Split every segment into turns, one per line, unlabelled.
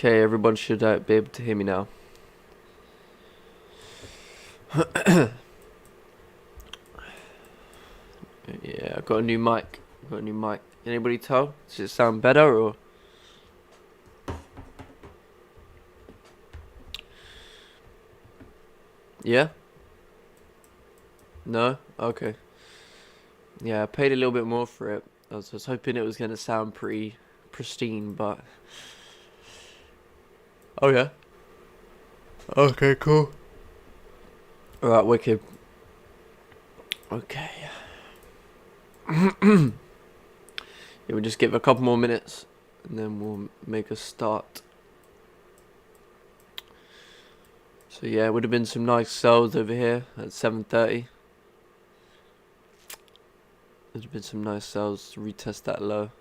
Okay, everyone should be able to hear me now. Yeah, I got a new mic. Anybody tell? Does it sound better or? Yeah? No? Okay. Yeah, I paid a little bit more for it. I was hoping it was going to sound pretty pristine, but... Oh, yeah? Okay, cool. Alright, wicked. Okay. Yeah, we'll just give it a couple more minutes, and then we'll make a start. So yeah, it would have been some nice sells over here at 7:30. There's been some nice sells to retest that low.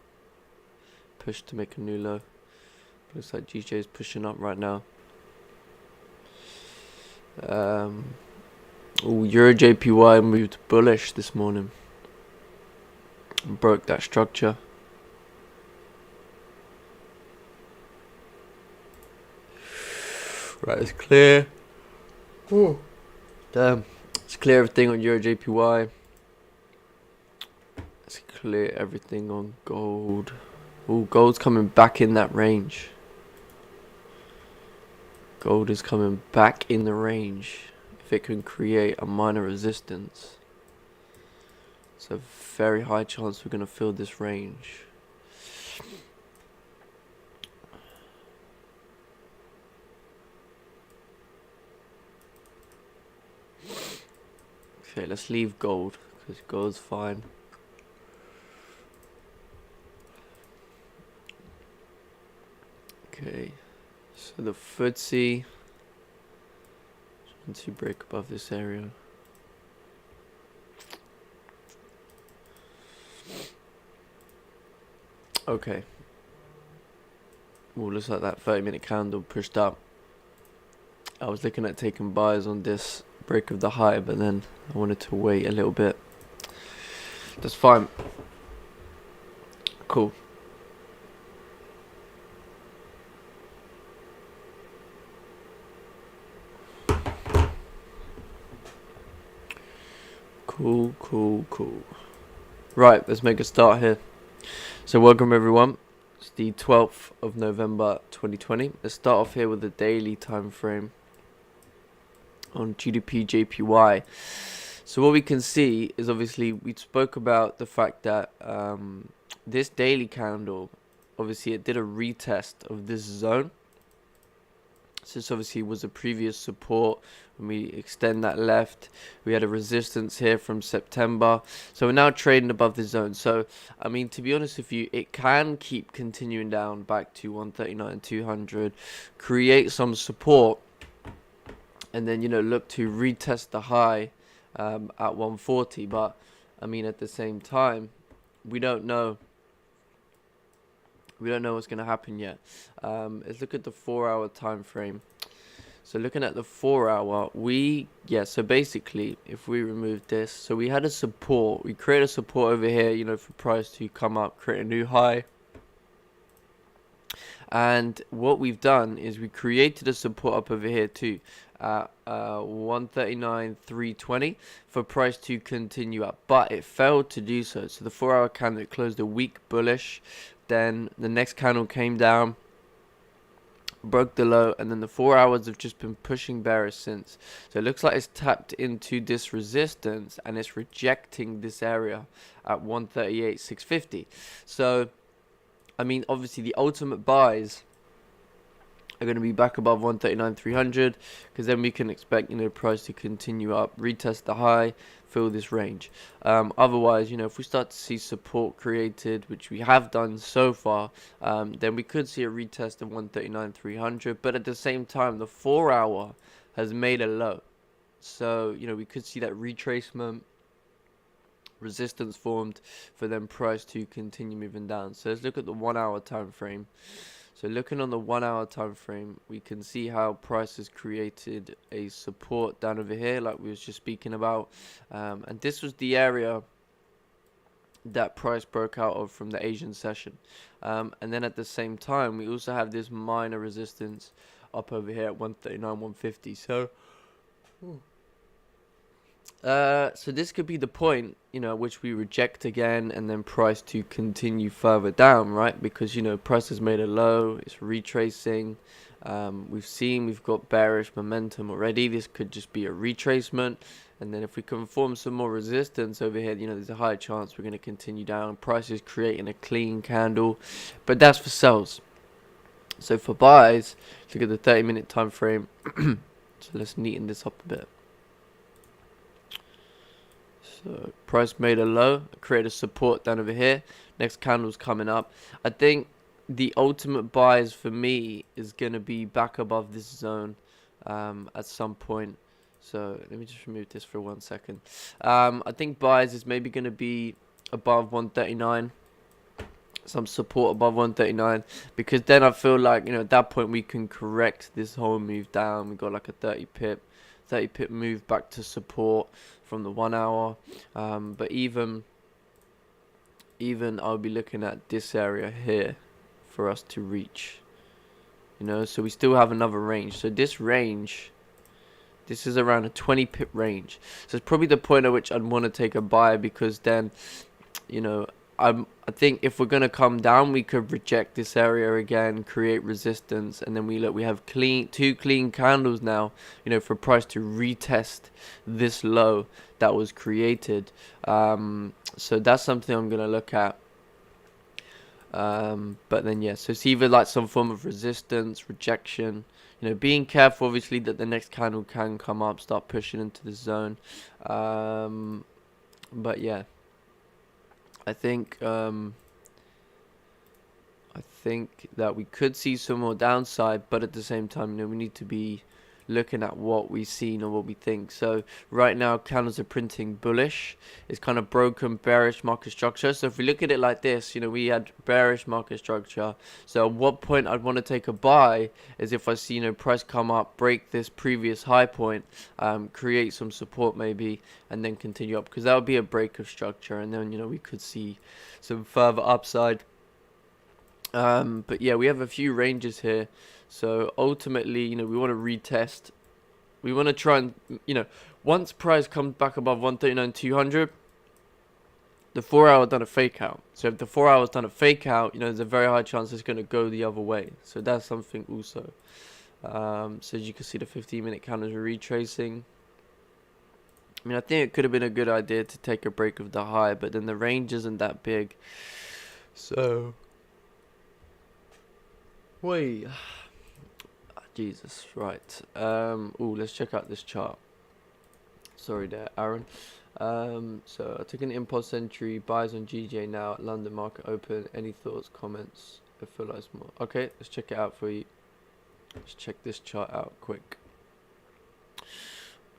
Push to make a new low. Looks like GJ is pushing up right now. Euro JPY moved bullish this morning. Broke that structure. Right, it's clear. Ooh. Damn. Let's clear everything on Euro JPY. Let's clear everything on gold. Ooh, gold's coming back in that range. Gold is coming back in the range. If it can create a minor resistance, it's a very high chance we're going to fill this range. Okay, let's leave gold because gold's fine. Okay, so the FTSE, once you break above this area. Okay. Well, looks like that 30-minute candle pushed up. I was looking at taking buys on this break of the high, but then I wanted to wait a little bit. That's fine. Cool. Cool. Right, let's make a start here. So welcome everyone. It's the 12th of November 2020. Let's start off here with the daily time frame on GDP JPY. So what we can see is obviously we spoke about the fact that this daily candle, obviously it did a retest of this zone. So this obviously was a previous support. When we extend that left, we had a resistance here from September. So we're now trading above the zone. So, I mean, to be honest with you, it can keep continuing down back to 139.200, create some support, and then, you know, look to retest the high at 140. But, I mean, at the same time, we don't know. We don't know what's going to happen yet. Let's look at the 4-hour time frame. So looking at the 4-hour, so basically, if we remove this, so we had a support. We created a support over here, you know, for price to come up, create a new high. And what we've done is we created a support up over here too, at 139.320 for price to continue up, but it failed to do so. So the 4-hour candle closed a week bullish. Then the next candle came down, broke the low, and then the 4 hours have just been pushing bearish since. So it looks like it's tapped into this resistance and it's rejecting this area at 138.650. So I mean, obviously the ultimate buys are going to be back above 139.300, because then we can expect, you know, price to continue up, retest the high, fill this range. Otherwise, you know, if we start to see support created, which we have done so far, then we could see a retest of 139.300. But at the same time, the 4-hour has made a low, so you know we could see that retracement, resistance formed, for then price to continue moving down. So let's look at the 1-hour time frame. So looking on the 1-hour time frame, we can see how price has created a support down over here, like we was just speaking about, and this was the area that price broke out of from the Asian session. And then at the same time, we also have this minor resistance up over here at 139, 150. So this could be the point, which we reject again, and then price to continue further down, right? Because, price has made a low, it's retracing. We've got bearish momentum already. This could just be a retracement. And then if we can form some more resistance over here, there's a high chance we're going to continue down. Price is creating a clean candle, but that's for sells. So for buys, look at the 30-minute time frame. So let's neaten this up a bit. So price made a low, created a support down over here. Next candle's coming up. I think the ultimate buys for me is going to be back above this zone at some point. So let me just remove this for 1 second. I think buys is maybe going to be above 139. Some support above 139, because then I feel like, at that point we can correct this whole move down. We got like a 30 pip move back to support from the 1 hour. But even I'll be looking at this area here for us to reach, so we still have another range. So this range, this is around a 20 pip range, so it's probably the point at which I'd want to take a buy, because then, I think if we're gonna come down, we could reject this area again, create resistance, and then we have two clean candles now, for price to retest this low that was created. So that's something I'm gonna look at. But then so it's either like some form of resistance, rejection. Being careful, obviously, that the next candle can come up, start pushing into the zone. But yeah. I think that we could see some more downside, but at the same time, we need to be looking at what we've seen or what we think. So right now, candles are printing bullish. It's kind of broken bearish market structure. So if we look at it like this, we had bearish market structure. So at what point I'd want to take a buy is if I see, price come up, break this previous high point, create some support maybe, and then continue up, because that would be a break of structure, and then we could see some further upside. But yeah, we have a few ranges here. So ultimately, we want to retest. We want to try and, once price comes back above 139.200, the 4 hour done a fake out. So if the 4 hours done a fake out, there's a very high chance it's going to go the other way. So that's something also. So as you can see, the 15-minute candles are retracing. I think it could have been a good idea to take a break of the high, but then the range isn't that big. So, wait. Jesus, right. Let's check out this chart. Sorry there, Aaron. So I took an impulse entry, buys on GJ now, London market open. Any thoughts, comments? I feel like it's more. Okay, let's check it out for you. Let's check this chart out quick.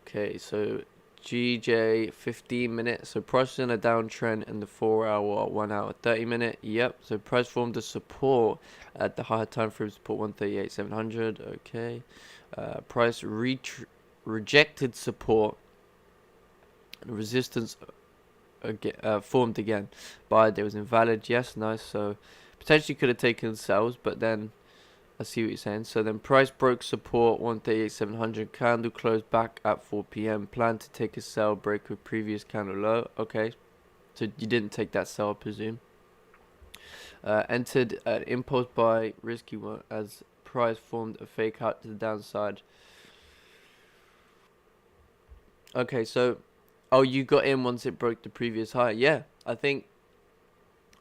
Okay, so GJ 15 minutes. So price is in a downtrend in the 4 hour, 1 hour, 30 minute. Yep. So price formed a support at the higher time frame support 138.700. Okay. Price rejected support. Resistance formed again. Buy there was invalid. Yes, nice. So potentially could have taken sells, but then I see what you're saying. So then price broke support 138.700. Candle closed back at 4 p.m. Plan to take a sell, break with previous candle low. Okay, so you didn't take that sell, I presume. Entered an impulse buy, risky one, as price formed a fake out to the downside. Okay, so you got in once it broke the previous high. Yeah, I think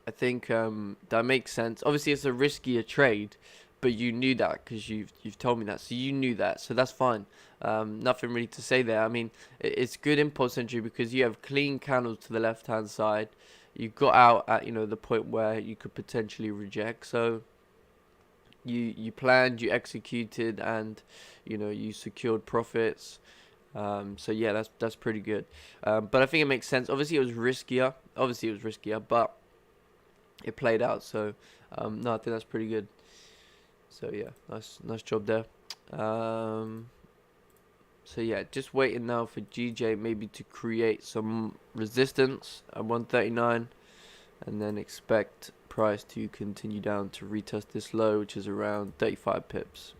that makes sense. Obviously, it's a riskier trade, but you knew that because you've told me that, so you knew that, so that's fine. Nothing really to say there. It's good impulse entry because you have clean candles to the left hand side. You got out at the point where you could potentially reject, so you planned, you executed, and you secured profits. So yeah, that's pretty good. But I think it makes sense. Obviously, it was riskier, but it played out. So no, I think that's pretty good. So yeah, nice job there. So yeah, just waiting now for GJ maybe to create some resistance at 139. and then expect price to continue down to retest this low, which is around 35 pips.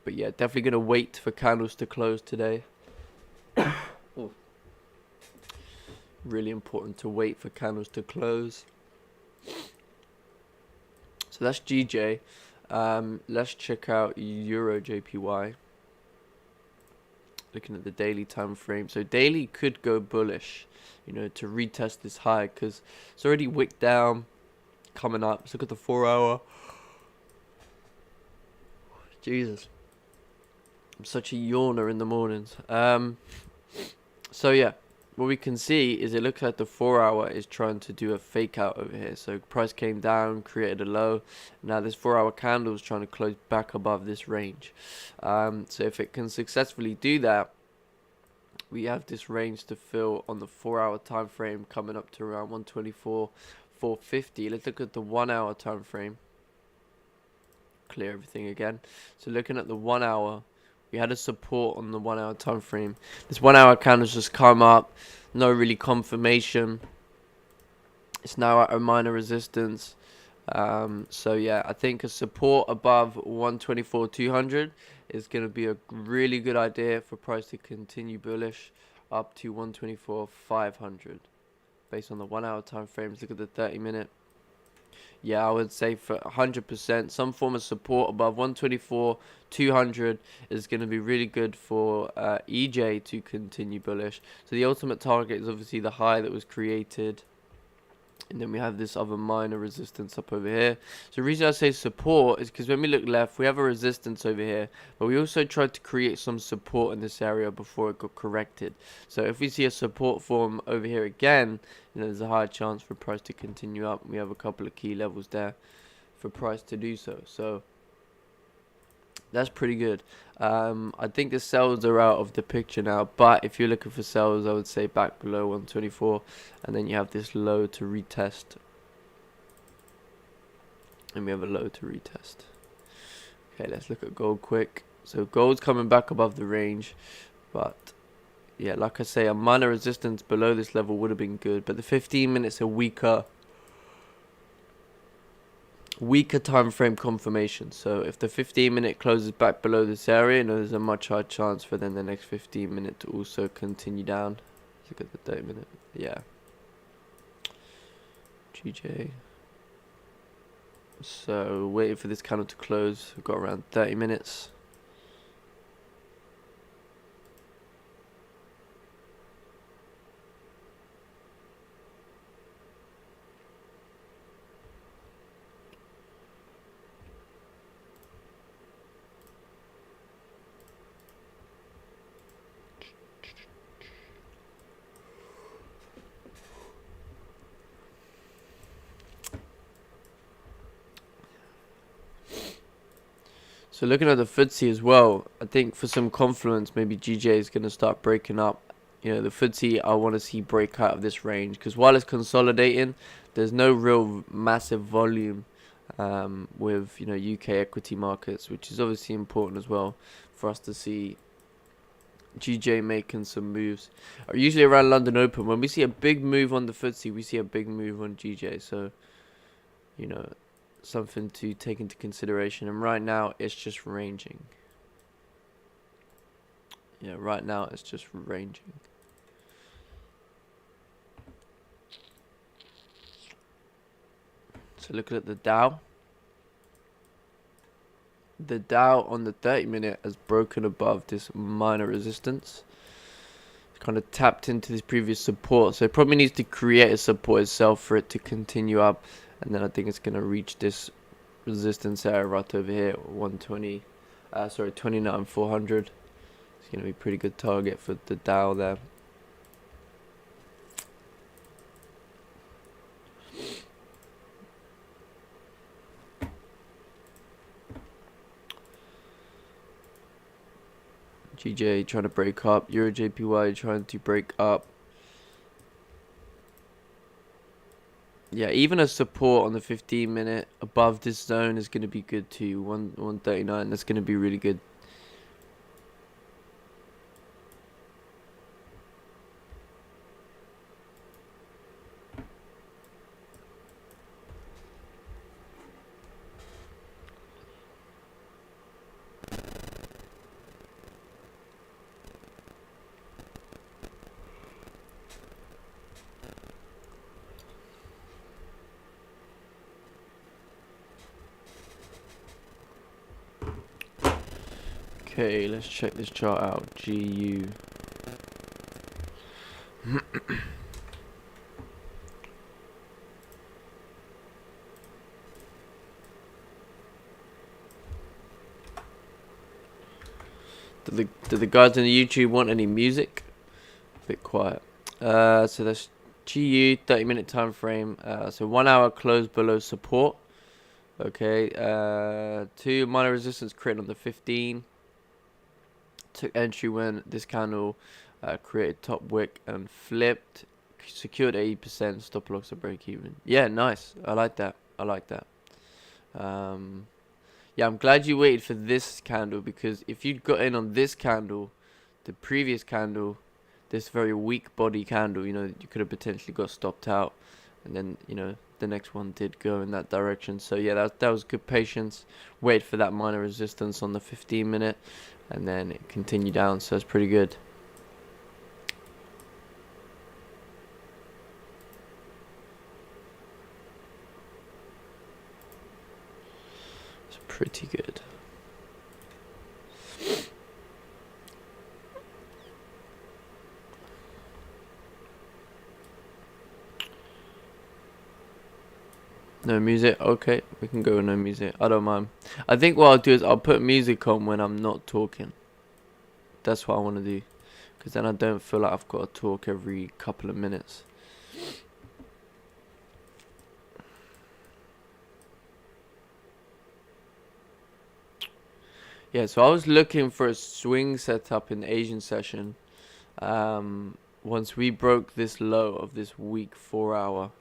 But yeah, definitely gonna wait for candles to close today. Really important to wait for candles to close. So that's GJ. Let's check out Euro JPY. Looking at the daily time frame. So daily could go bullish, you know, to retest this high, because it's already wicked down, coming up. Let's look at the 4 hour. Jesus, I'm such a yawner in the mornings. So yeah, what we can see is it looks like the 4 hour is trying to do a fake out over here. So price came down, created a low. Now this 4 hour candle is trying to close back above this range. So if it can successfully do that, we have this range to fill on the 4 hour time frame, coming up to around 124.450. Let's look at the 1 hour time frame. Clear everything again. So looking at the 1 hour, we had a support on the 1 hour time frame. This 1 hour candle's just come up, no really confirmation. It's now at a minor resistance. So yeah, I think a support above 124.200 is going to be a really good idea for price to continue bullish up to 124.500 based on the 1 hour time frames. Look at the 30-minute. Yeah, I would say for 100%, some form of support above 124.200 is going to be really good for EJ to continue bullish. So the ultimate target is obviously the high that was created. And then we have this other minor resistance up over here. So the reason I say support is because when we look left, we have a resistance over here. But we also tried to create some support in this area before it got corrected. So if we see a support form over here again, you know, there's a higher chance for price to continue up. We have a couple of key levels there for price to do so. So that's pretty good. I think the sells are out of the picture now, but if you're looking for sells, I would say back below 124, and then you have this low to retest, and we have a low to retest. Okay, let's look at gold quick. So gold's coming back above the range, but yeah, like I say, a minor resistance below this level would have been good, but the 15 minutes are weaker time frame confirmation. So if the 15-minute closes back below this area, you know, there's a much higher chance for then the next 15-minute to also continue down. Let's look at the 30-minute. Yeah, GJ. So waiting for this candle to close. We've got around 30 minutes. So looking at the FTSE as well, I think for some confluence, maybe GJ is going to start breaking up. You know, the FTSE, I want to see break out of this range, because while it's consolidating, there's no real massive volume with, you know, UK equity markets, which is obviously important as well for us to see GJ making some moves. Usually around London Open, when we see a big move on the FTSE, we see a big move on GJ. So, you know, something to take into consideration. And right now it's just ranging. Yeah, right now it's just ranging. So looking at the Dow. The Dow on the 30-minute has broken above this minor resistance. It's kind of tapped into this previous support. So it probably needs to create a support itself for it to continue up. And then I think it's going to reach this resistance area right over here, 29,400. It's going to be a pretty good target for the Dow there. GJ trying to break up. Euro JPY trying to break up. Yeah, even a support on the 15-minute above this zone is going to be good too. 139, that's going to be really good. Okay, let's check this chart out. GU. Do the guys on the YouTube want any music? A bit quiet. So that's GU 30-minute time frame. So 1 hour close below support. Okay. 2 minor resistance created on the 15. Took entry when this candle created top wick and flipped. Secured 80%. Stop loss at break even. Yeah, nice. I like that. I like that. Yeah, I'm glad you waited for this candle, because if you'd got in on this candle, the previous candle, this very weak body candle, you know, you could have potentially got stopped out, and then, you know, the next one did go in that direction. So yeah, that was good patience. Wait for that minor resistance on the 15-minute, and then it continued down. So it's pretty good. It's pretty good. No music? Okay, we can go with no music. I don't mind. I think what I'll do is I'll put music on when I'm not talking. That's what I want to do, because then I don't feel like I've got to talk every couple of minutes. Yeah, so I was looking for a swing setup in the Asian session. Once we broke this low of this weak 4 hour.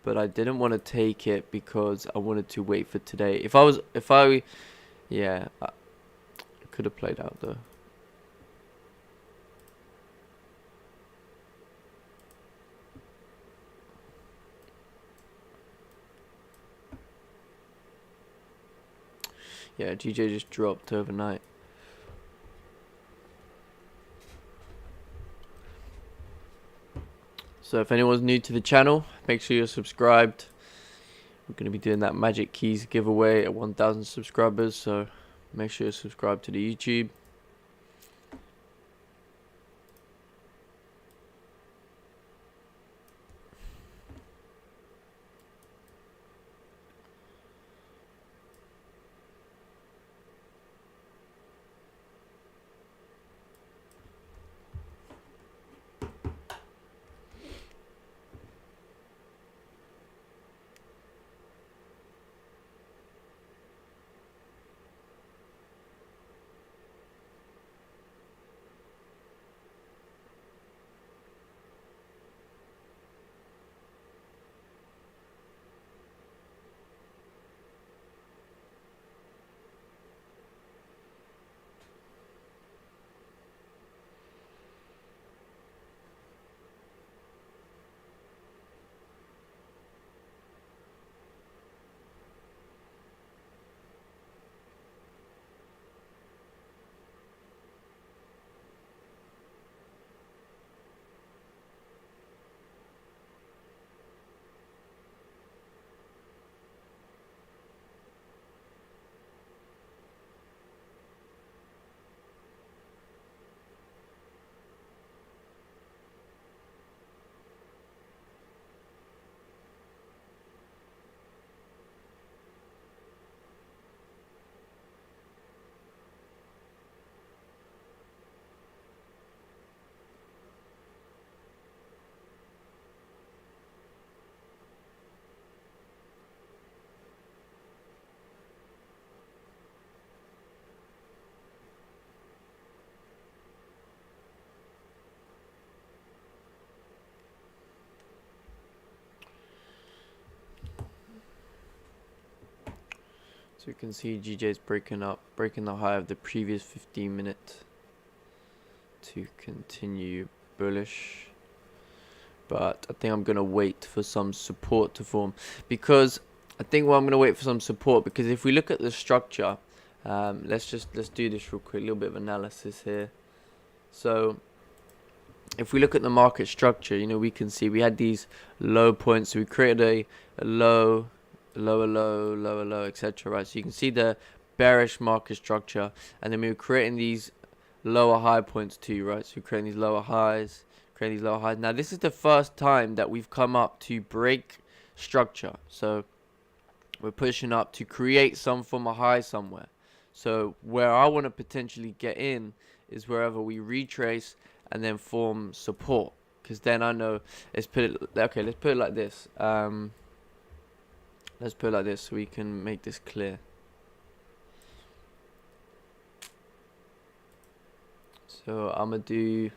But I didn't want to take it because I wanted to wait for today. Yeah, I could have played out though. Yeah, GJ just dropped overnight. So if anyone's new to the channel, make sure you're subscribed. We're going to be doing that Magic Keys giveaway at 1,000 subscribers, so make sure you're subscribed to the YouTube. So you can see GJ's breaking the high of the previous 15-minute to continue bullish. But I think I'm going to wait for some support to form, because if we look at the structure, let's do this real quick, a little bit of analysis here. So if we look at the market structure, you know, we can see we had these low points. So we created a low, lower low, lower low, etc. Right? So you can see the bearish market structure, and then we were creating these lower high points too, right? So we're creating these lower highs, creating these lower highs. Now this is the first time that we've come up to break structure, so we're pushing up to create some form of high somewhere. So where I want to potentially get in is wherever we retrace and then form support, because then I know, let's put it like this. Let's put it like this so we can make this clear. So I'm gonna do,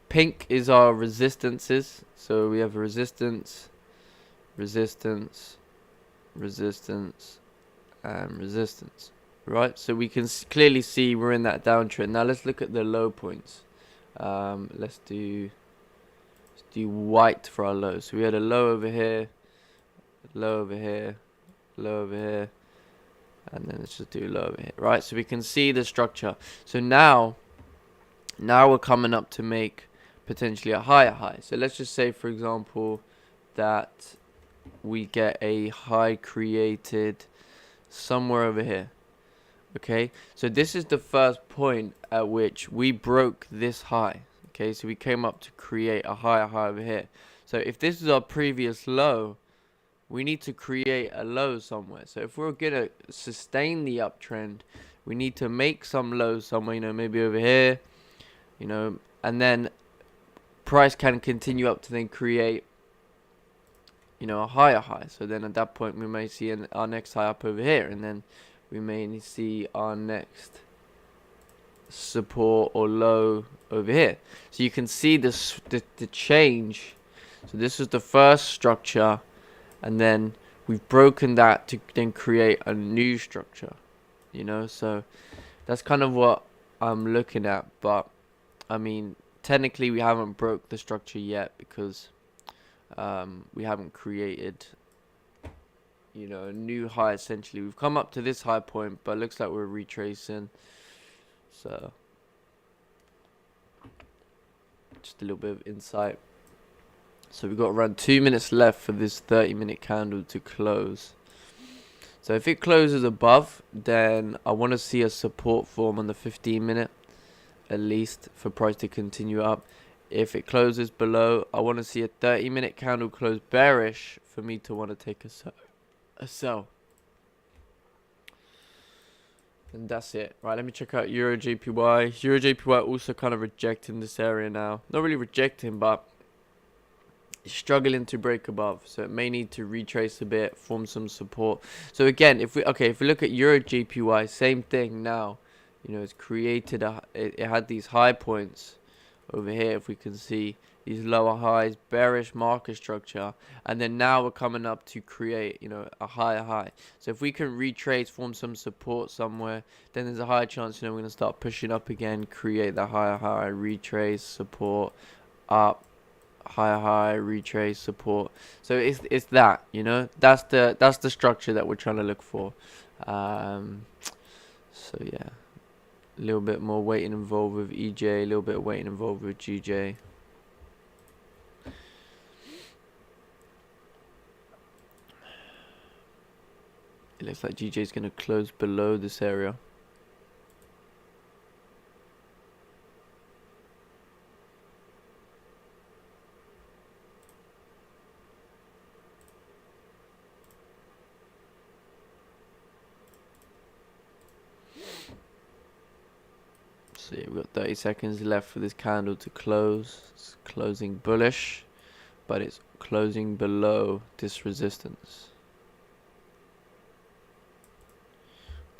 pink is our resistances. So we have a resistance, resistance, resistance, and resistance, right? So we can clearly see we're in that downtrend. Now let's look at the low points. Let's do white for our low. So we had a low over here, low over here, low over here, and then let's just do low over here, right? So we can see the structure. So now we're coming up to make potentially a higher high. So let's just say, for example, that we get a high created somewhere over here. Okay, so this is the first point at which we broke this high. Okay, so we came up to create a higher high over here. So if this is our previous low, we need to create a low somewhere. So if we're gonna sustain the uptrend, we need to make some lows somewhere, you know, maybe over here, you know, and then price can continue up to then create, you know, a higher high. So then at that point we may see our next high up over here, and then we may see our next support or low over here. So you can see this the change. So this is the first structure, and then we've broken that to then create a new structure, you know. So that's kind of what I'm looking at. But I mean, technically we haven't broke the structure yet, because we haven't created, you know, a new high. Essentially we've come up to this high point, but it looks like we're retracing. So just a little bit of insight. So we've got around 2 minutes left for this 30-minute candle to close. So if it closes above, then I want to see a support form on the 15-minute at least for price to continue up. If it closes below, I want to see a 30-minute candle close bearish for me to want to take a sell. And that's it. Right, let me check out Euro JPY. Euro JPY also kind of rejecting this area now. Not really rejecting, but struggling to break above. So it may need to retrace a bit, form some support. So again, if we look at Euro JPY, same thing now. You know, it's created it had these high points over here, if we can see these lower highs, bearish market structure, and then now we're coming up to create, you know, a higher high. So if we can retrace, form some support somewhere, then there's a higher chance, you know, we're going to start pushing up again, create the higher high, retrace, support, up, higher high, retrace, support. So it's that, you know, that's the structure that we're trying to look for. So yeah, a little bit more waiting involved with EJ, a little bit of waiting involved with GJ. It looks like GJ is going to close below this area. So yeah, we've got 30 seconds left for this candle to close. It's closing bullish, but it's closing below this resistance.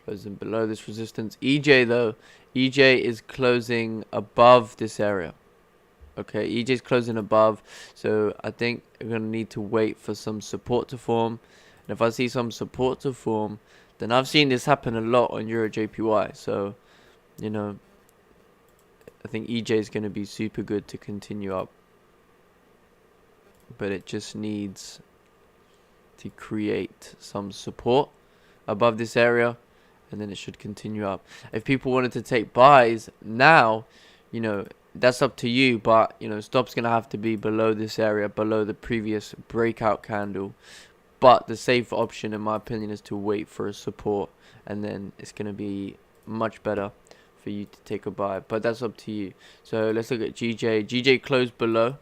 Closing below this resistance. EJ though, EJ is closing above this area. Okay, EJ is closing above, so I think we're going to need to wait for some support to form. And if I see some support to form, then I've seen this happen a lot on Euro JPY. So, you know, I think EJ is going to be super good to continue up. But it just needs to create some support above this area, and then it should continue up. If people wanted to take buys now, you know, that's up to you, but you know, stop's gonna have to be below this area, below the previous breakout candle. But the safe option, in my opinion, is to wait for a support, and then it's going to be much better for you to take a buy. But that's up to you. So let's look at GJ. GJ closed below.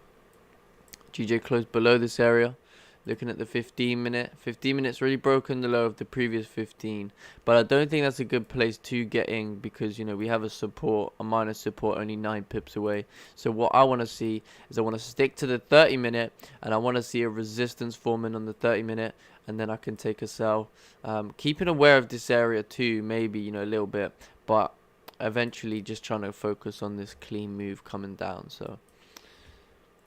GJ closed below this area. Looking at the 15 minute. 15 minutes really broken the low of the previous 15. But I don't think that's a good place to get in, because, you know, we have a support, a minor support, only 9 pips away. So what I want to see is I want to stick to the 30 minute, and I want to see a resistance forming on the 30 minute, and then I can take a sell. Keeping aware of this area too, maybe, you know, a little bit, but eventually just trying to focus on this clean move coming down. So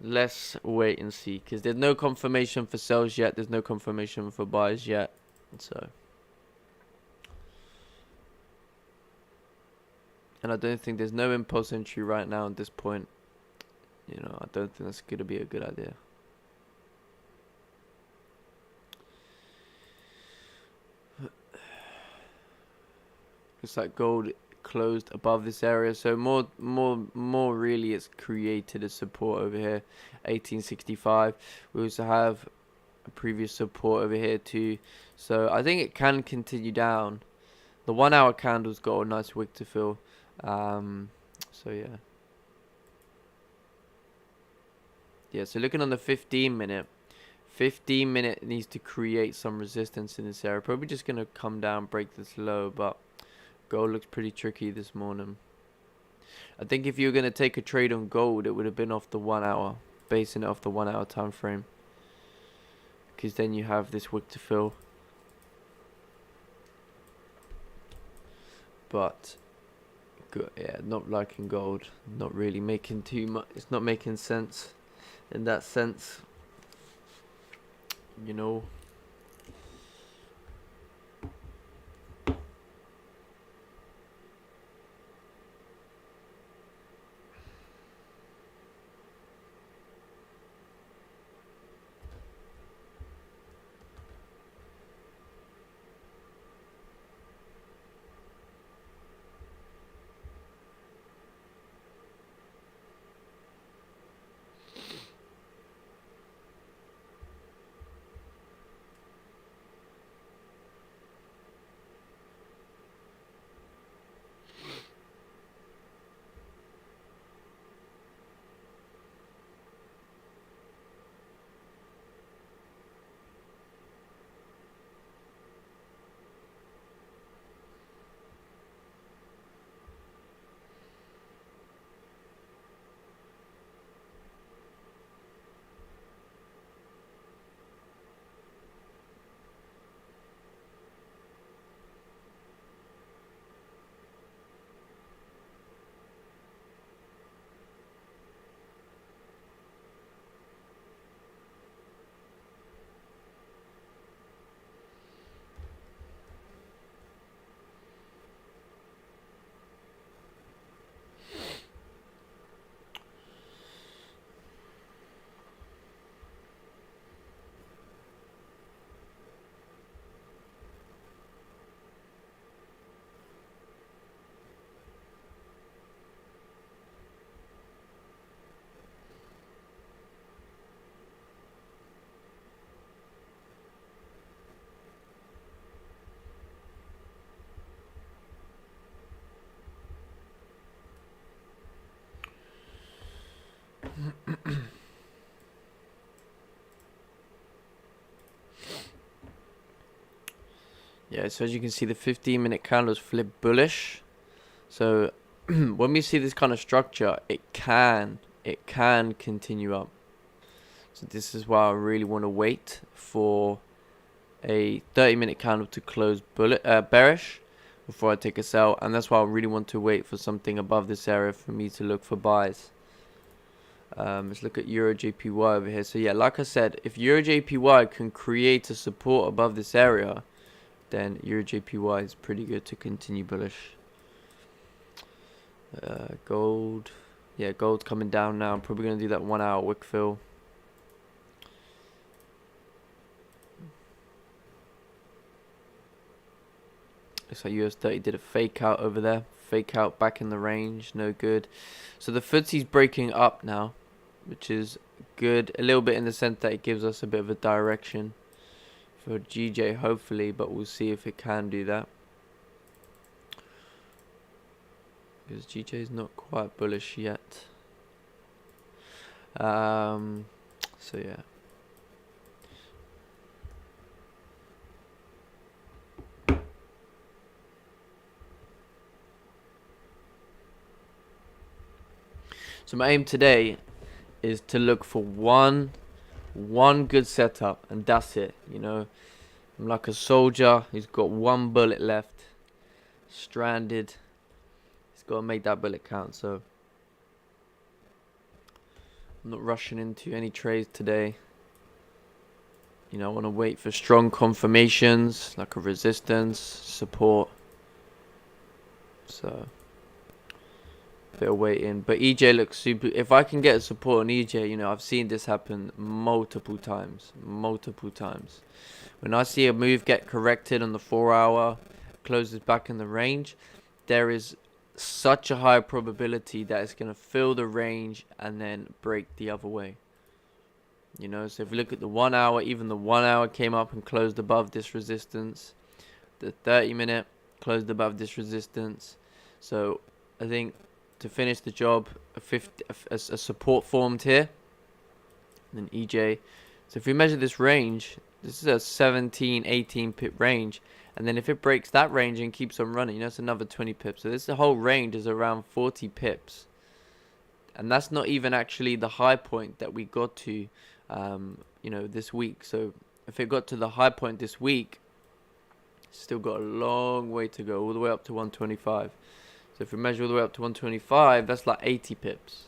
let's wait and see, because there's no confirmation for sells yet. There's no confirmation for buys yet. So, and I don't think there's no impulse entry right now at this point. You know, I don't think that's going to be a good idea. Looks like gold closed above this area, so more really it's created a support over here, 1865. We also have a previous support over here too, so I think it can continue down. The 1 hour candle's got a nice wick to fill, so yeah, so looking on the 15 minute needs to create some resistance in this area. Probably just gonna come down, break this low, but gold looks pretty tricky this morning. I think if you were going to take a trade on gold, it would have been off the 1 hour, basing it off the 1 hour time frame, because then you have this wick to fill. But yeah, not liking gold, not really making too much. It's not making sense in that sense, you know. Yeah, so as you can see, the 15-minute candles flip bullish. So when we see this kind of structure, it can continue up. So this is why I really want to wait for a 30-minute candle to close bearish before I take a sell, and that's why I really want to wait for something above this area for me to look for buys. Let's look at Euro JPY over here. So yeah, like I said, if Euro JPY can create a support above this area, then Euro JPY is pretty good to continue bullish. Gold, yeah, gold's coming down now. I'm probably going to do that 1 hour wick fill. Looks like US 30 did a fake out over there. Fake out back in the range, no good. So the FTSE's breaking up now, which is good. A little bit in the sense that it gives us a bit of a direction for GJ, hopefully, but we'll see if it can do that. Because GJ is not quite bullish yet. So yeah. So my aim today is to look for one good setup, and that's it. You know, I'm like a soldier who's got one bullet left, stranded. He's got to make that bullet count. So I'm not rushing into any trades today. You know, I want to wait for strong confirmations, like a resistance, support. So bit of waiting, but EJ looks super. If I can get a support on EJ, you know, I've seen this happen multiple times. When I see a move get corrected on the 4-hour, closes back in the range, there is such a high probability that it's going to fill the range and then break the other way. You know, so if you look at the 1 hour, even the 1 hour came up and closed above this resistance. The 30-minute closed above this resistance. So I think to finish the job, a support formed here. And then EJ. So if we measure this range, this is a 17, 18 pip range. And then if it breaks that range and keeps on running, you know, it's another 20 pips. So this whole range is around 40 pips. And that's not even actually the high point that we got to, you know, this week. So if it got to the high point this week, still got a long way to go, all the way up to 125. So if we measure all the way up to 125, that's like 80 pips.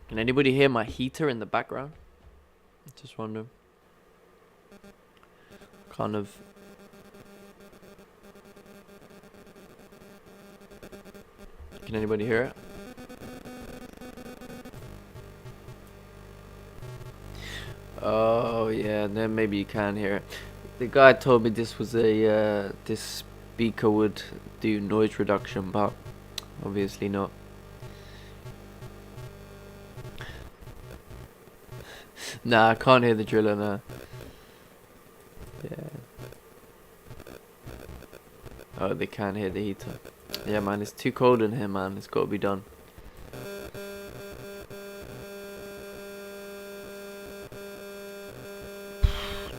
Can anybody hear my heater in the background? Just wondering. Kind of. Can anybody hear it? Oh yeah, then maybe you can hear it. The guy told me this was a this speaker would do noise reduction, but obviously not. Nah, I can't hear the driller now. Yeah. Oh, they can't hear the heater. Yeah, man, it's too cold in here, man. It's got to be done.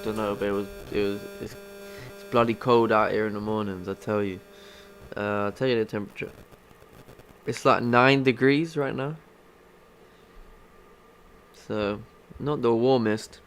Don't know, but it's bloody cold out here in the mornings. I tell you. I'll tell you the temperature. It's like 9 degrees right now. So, not the warmest.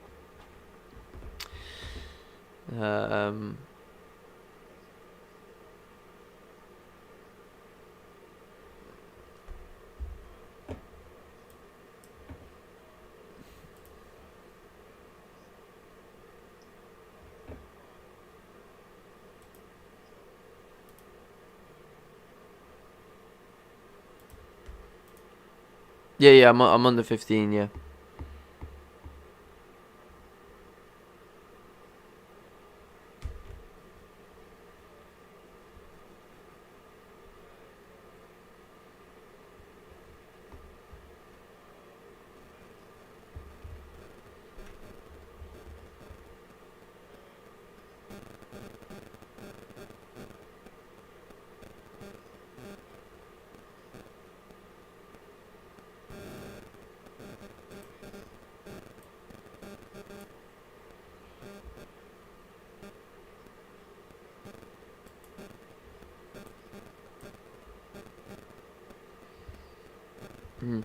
Yeah, I'm on the 15, yeah. Mm.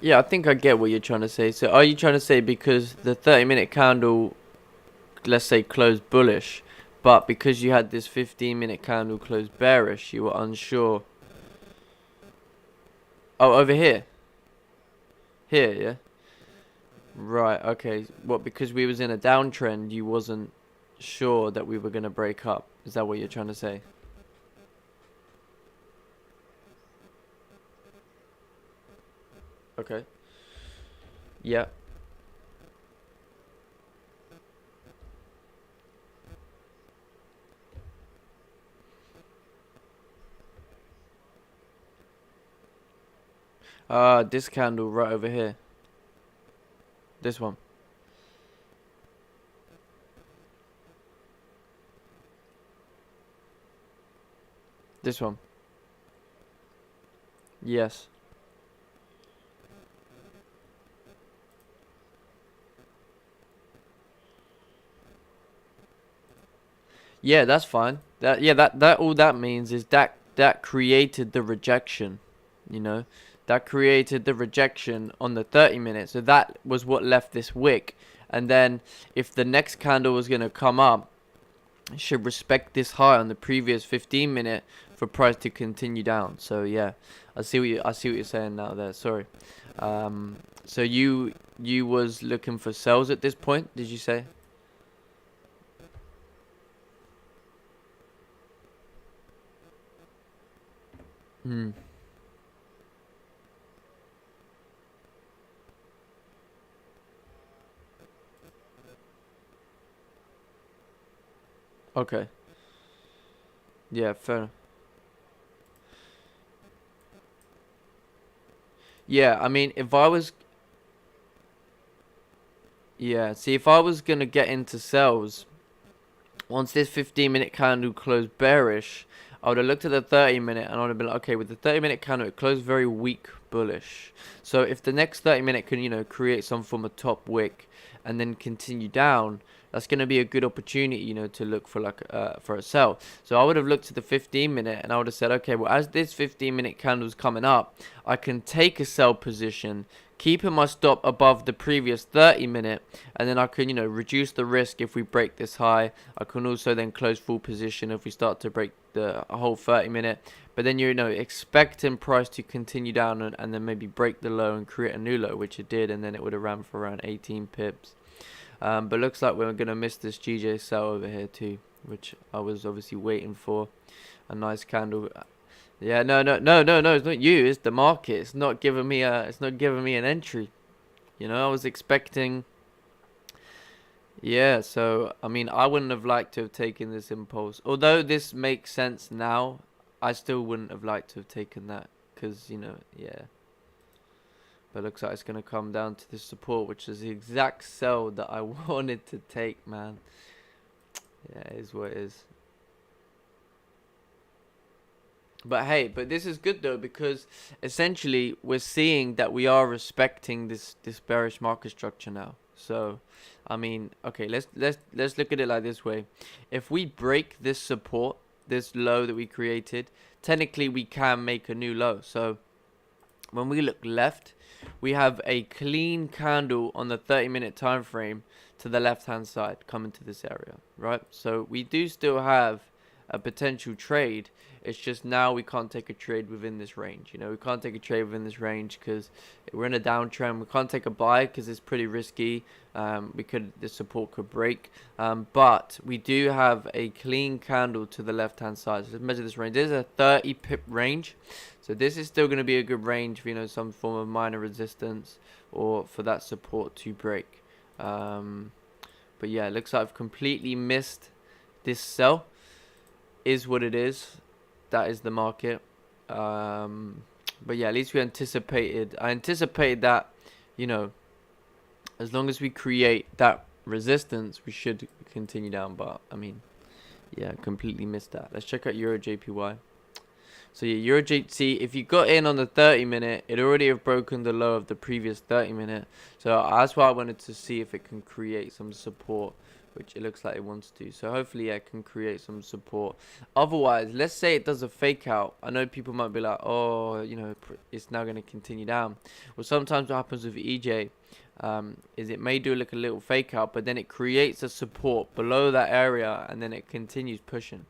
Yeah, I think I get what you're trying to say. So are you trying to say because the 30-minute candle, let's say, closed bullish, but because you had this 15-minute candle closed bearish, you were unsure? Oh, over here. Here, yeah. Right, okay. What, because we was in a downtrend, you wasn't sure that we were going to break up? Is that what you're trying to say? Okay. Yeah. This candle right over here. This one. This one. Yes. Yeah, that's fine. That all that means is that created the rejection, you know. That created the rejection on the 30 minutes. So that was what left this wick. And then if the next candle was going to come up, it should respect this high on the previous 15-minute for price to continue down. So yeah, I see what you're saying now there. Sorry. So you was looking for sells at this point, did you say? Hmm. Okay. Yeah, fair. Yeah, I mean, if I was, yeah, see, if I was gonna get into sales, once this 15-minute candle closed bearish, I would have looked at the 30-minute and I would have been like, okay, with the 30-minute candle, it closed very weak bullish. So if the next 30-minute can, create some form of top wick and then continue down, that's going to be a good opportunity, to look for like for a sell. So I would have looked at the 15-minute and I would have said, okay, well, as this 15-minute candle's coming up, I can take a sell position, keeping my stop above the previous 30-minute, and then I can, reduce the risk if we break this high. I can also then close full position if we start to break the whole 30-minute. But then you're, expecting price to continue down and then maybe break the low and create a new low, which it did, and then it would have ran for around 18 pips. But looks like we're going to miss this GJ sell over here too, which I was obviously waiting for. A nice candle. Yeah, no, it's not you, it's the market. It's not giving me an entry. I was expecting. Yeah, so I mean, I wouldn't have liked to have taken this impulse. Although this makes sense now, I still wouldn't have liked to have taken that because, yeah. But looks like it's going to come down to this support, which is the exact sell that I wanted to take, man. Yeah, it is what it is. But hey, but this is good though because essentially we're seeing that we are respecting this bearish market structure now. So, I mean, okay, let's look at it like this way. If we break this support, this low that we created, technically we can make a new low. So, when we look left, we have a clean candle on the 30-minute time frame to the left hand side coming to this area, right? So we do still have a potential trade. It's just now we can't take a trade within this range. We can't take a trade within this range because we're in a downtrend. We can't take a buy because it's pretty risky. The support could break. But we do have a clean candle to the left hand side. So let's measure this range. There's a 30 pip range. So this is still going to be a good range for, some form of minor resistance or for that support to break. But yeah, it looks like I've completely missed this sell. Is what it is. That is the market. But yeah, at least we anticipated. I anticipated that, as long as we create that resistance, we should continue down. But I mean, yeah, completely missed that. Let's check out Euro JPY. So yeah, Euro JT, if you got in on the 30-minute, it already have broken the low of the previous 30-minute. So that's why I wanted to see if it can create some support which it looks like it wants to. So hopefully it can create some support. Otherwise, let's say it does a fake out. I know people might be like, oh, you know, it's now going to continue down. Well, sometimes what happens with EJ is it may do like a little fake out, but then it creates a support below that area, and then it continues pushing.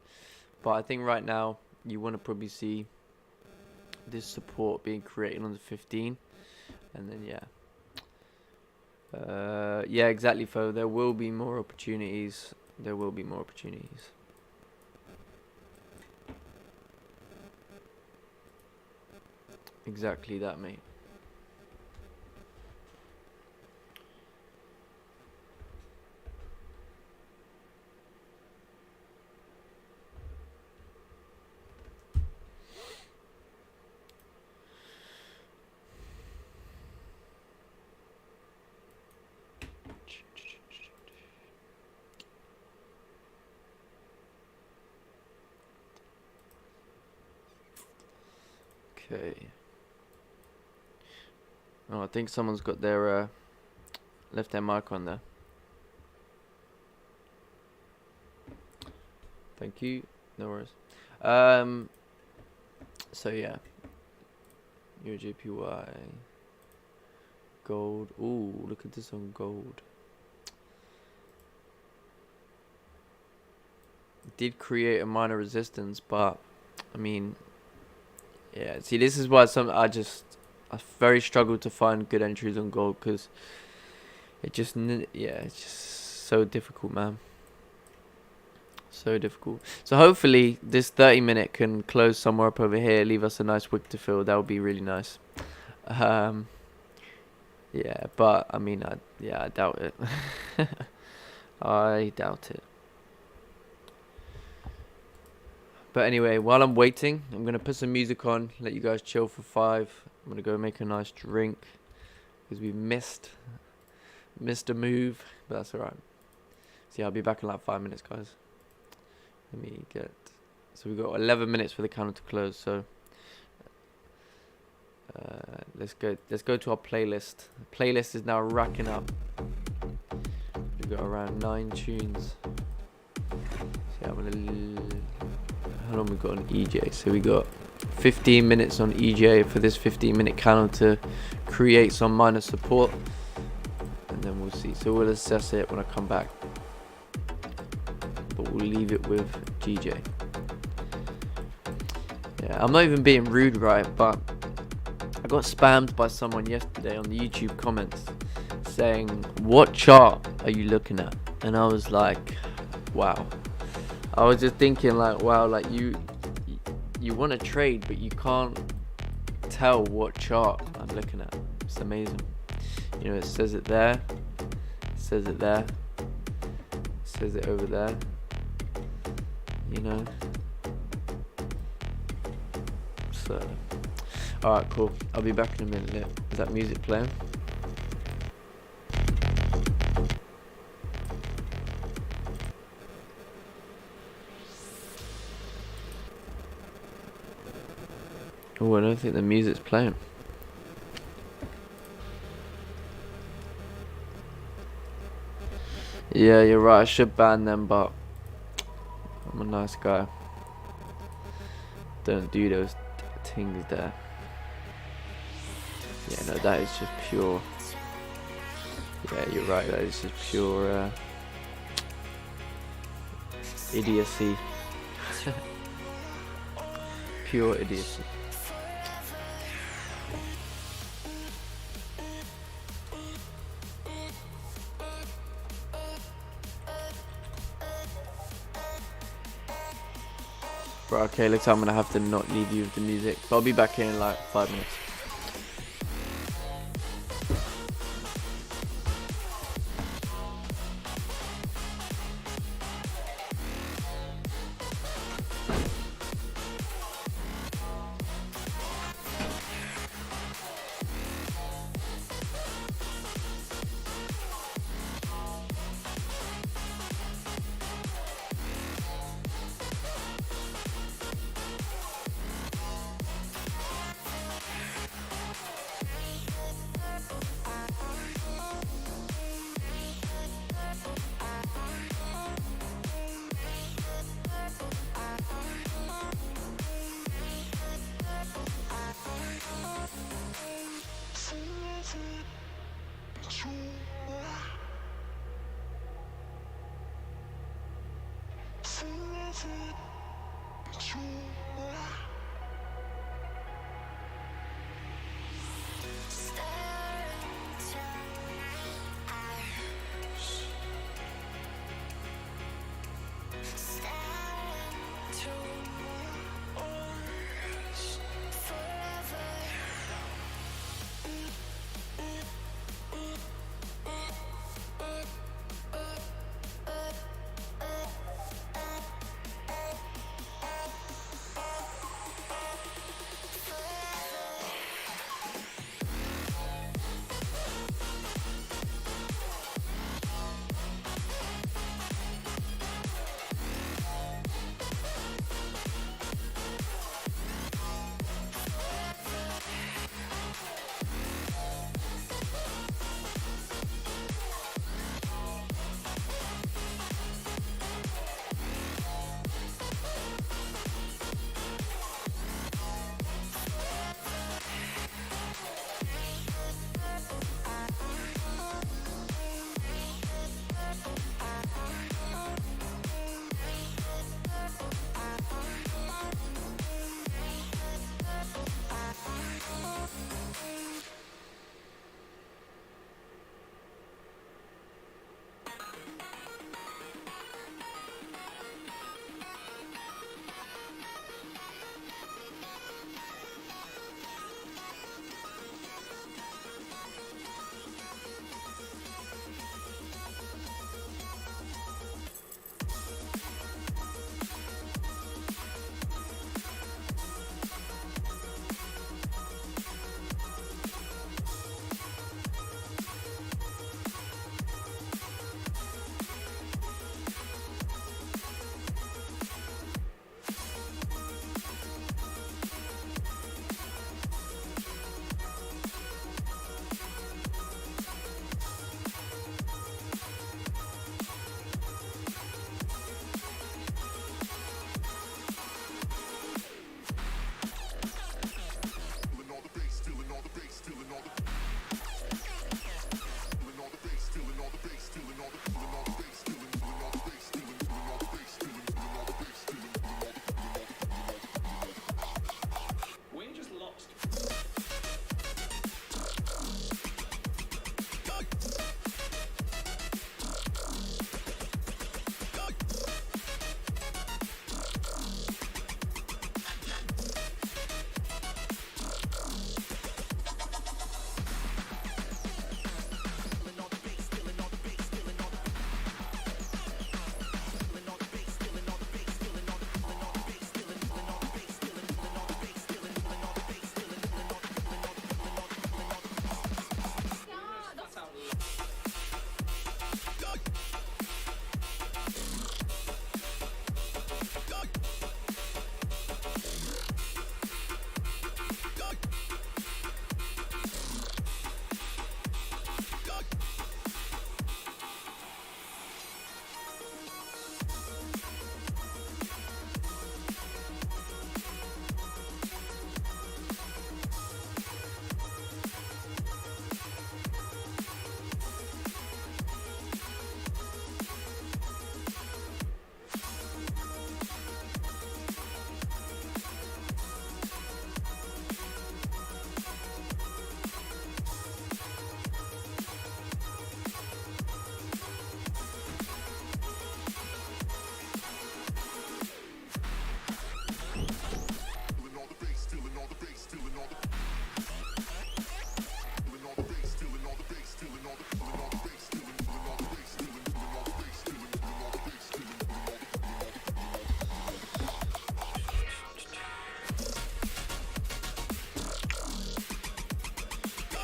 But I think right now you want to probably see this support being created on the 15, and then yeah, exactly, Fo. There will be more opportunities. There will be more opportunities. Exactly that, mate. Okay. Oh, I think someone's got their left their mic on there. Thank you. No worries. So yeah, your JPY gold. Ooh, look at this on gold. It did create a minor resistance, but I mean, yeah. See, this is why I very struggle to find good entries on gold, because it's just so difficult, man. So difficult. So hopefully this 30-minute can close somewhere up over here, leave us a nice wick to fill. That would be really nice. Yeah, but I mean, I doubt it. I doubt it. But anyway, while I'm waiting, I'm gonna put some music on, let you guys chill for 5. I'm gonna go make a nice drink because we missed a move, but that's alright. See, I'll be back in like 5 minutes, guys. Let me get. So we've got 11 minutes for the counter to close. So let's go to our playlist. The playlist is now racking up. We've got around 9 tunes. So how long we got on EJ? So we got 15 minutes on EJ for this 15-minute counter to create some minor support, and then we'll see. So we'll assess it when I come back, but we'll leave it with GJ. Yeah, I'm not even being rude, right? But I got spammed by someone yesterday on the YouTube comments saying, "What chart are you looking at?" And I was like, wow. I was just thinking like, wow, like you want to trade, but you can't tell what chart I'm looking at. It's amazing. You know, it says it there, it says it there, it says it over there, you know. So, alright, cool. I'll be back in a minute. Is that music playing? Oh, I don't think the music's playing. Yeah, you're right. I should ban them, but I'm a nice guy. Don't do those things there. Yeah, no, that is just pure. Yeah, you're right. That is just pure idiocy. Pure idiocy. Right, okay, looks like I'm gonna have to not leave you with the music, but I'll be back here in like 5 minutes.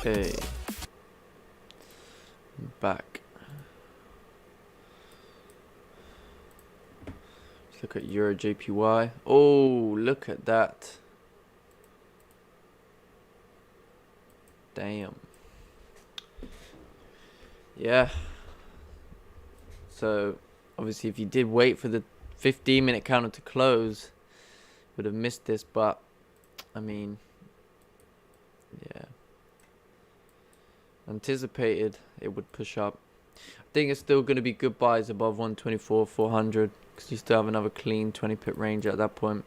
Okay, back. Let's look at Euro JPY. Oh, look at that. Damn. Yeah. So, obviously, if you did wait for the 15-minute counter to close, would have missed this, but, I mean, yeah. Anticipated it would push up. I think it's still going to be good buys above 124, 400, because you still have another clean 20 pip range at that point.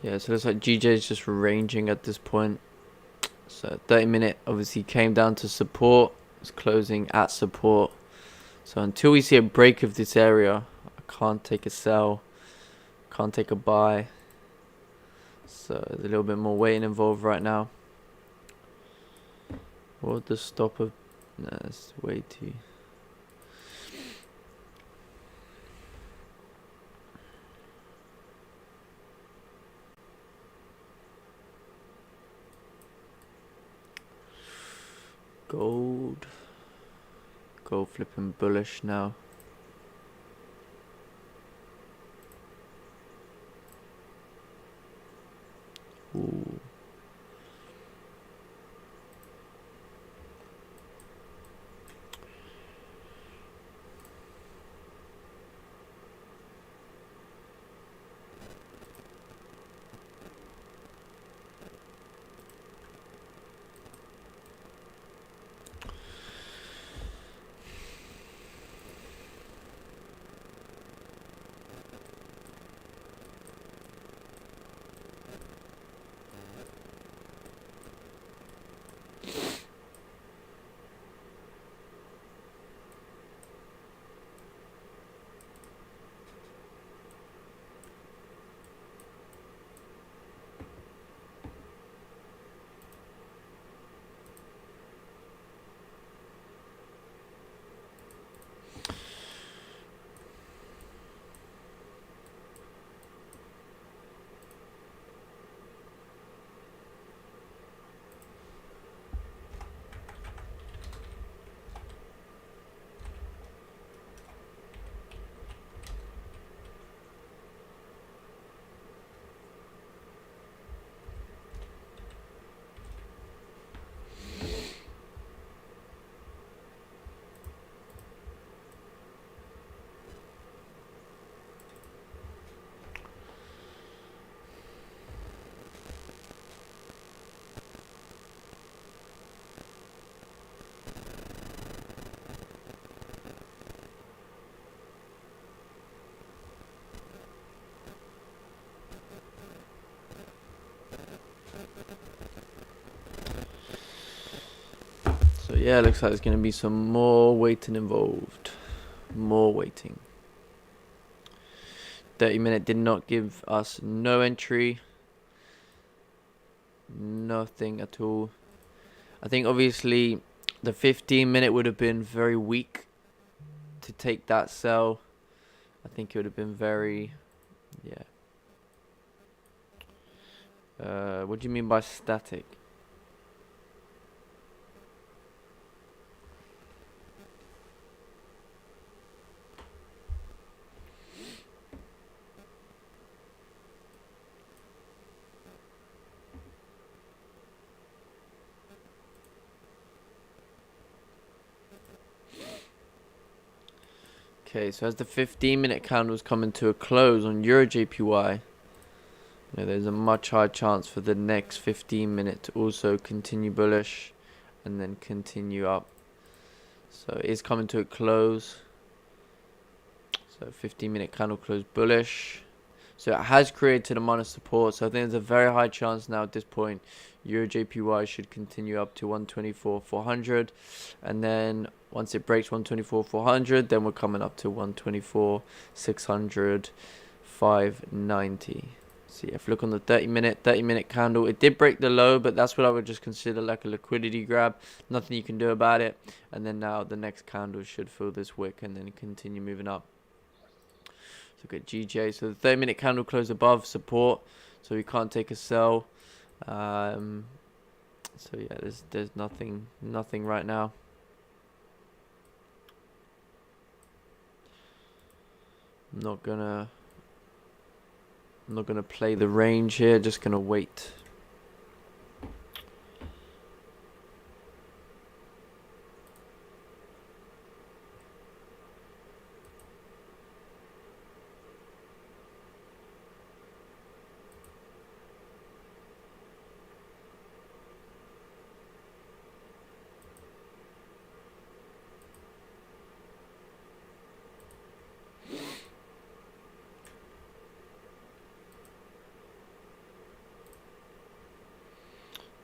Yeah, so it looks like GJ is just ranging at this point. So 30 minute obviously came down to support. It's closing at support. So until we see a break of this area, I can't take a sell, can't take a buy. So there's a little bit more waiting involved right now. What would the stop of... Nah, it's way too... Gold flipping bullish now. Ooh. So yeah, looks like there's going to be some more waiting involved. More waiting. 30 minute did not give us no entry. Nothing at all. I think obviously the 15 minute would have been very weak to take that sell. I think it would have been very, yeah. What do you mean by static? Okay, so as the 15 minute candle is coming to a close on Euro JPY, there's a much higher chance for the next 15 minute to also continue bullish and then continue up. So it is coming to a close. So 15 minute candle close bullish. So it has created a minor support. So I think there's a very high chance now at this point Euro JPY should continue up to 124.400, and then once it breaks 124.400, then we're coming up to 124.600, 590. So yeah, if you look on the 30 minute candle, it did break the low, but that's what I would just consider like a liquidity grab. Nothing you can do about it. And then now the next candle should fill this wick and then continue moving up. So look at GJ. So the 30 minute candle closed above support, so we can't take a sell. So yeah, there's nothing right now. I'm not gonna play the range here, just gonna wait.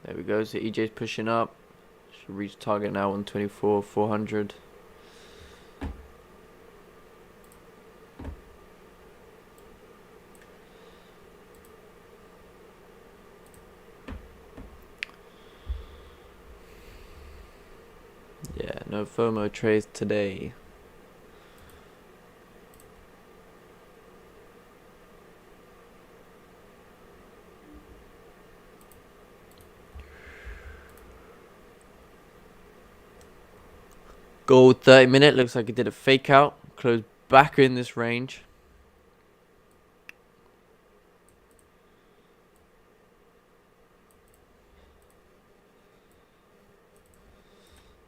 There we go. So EJ's pushing up. Should reach target now on 24,400. Yeah, no FOMO trades today. Gold 30-minute looks like it did a fake out. Closed back in this range.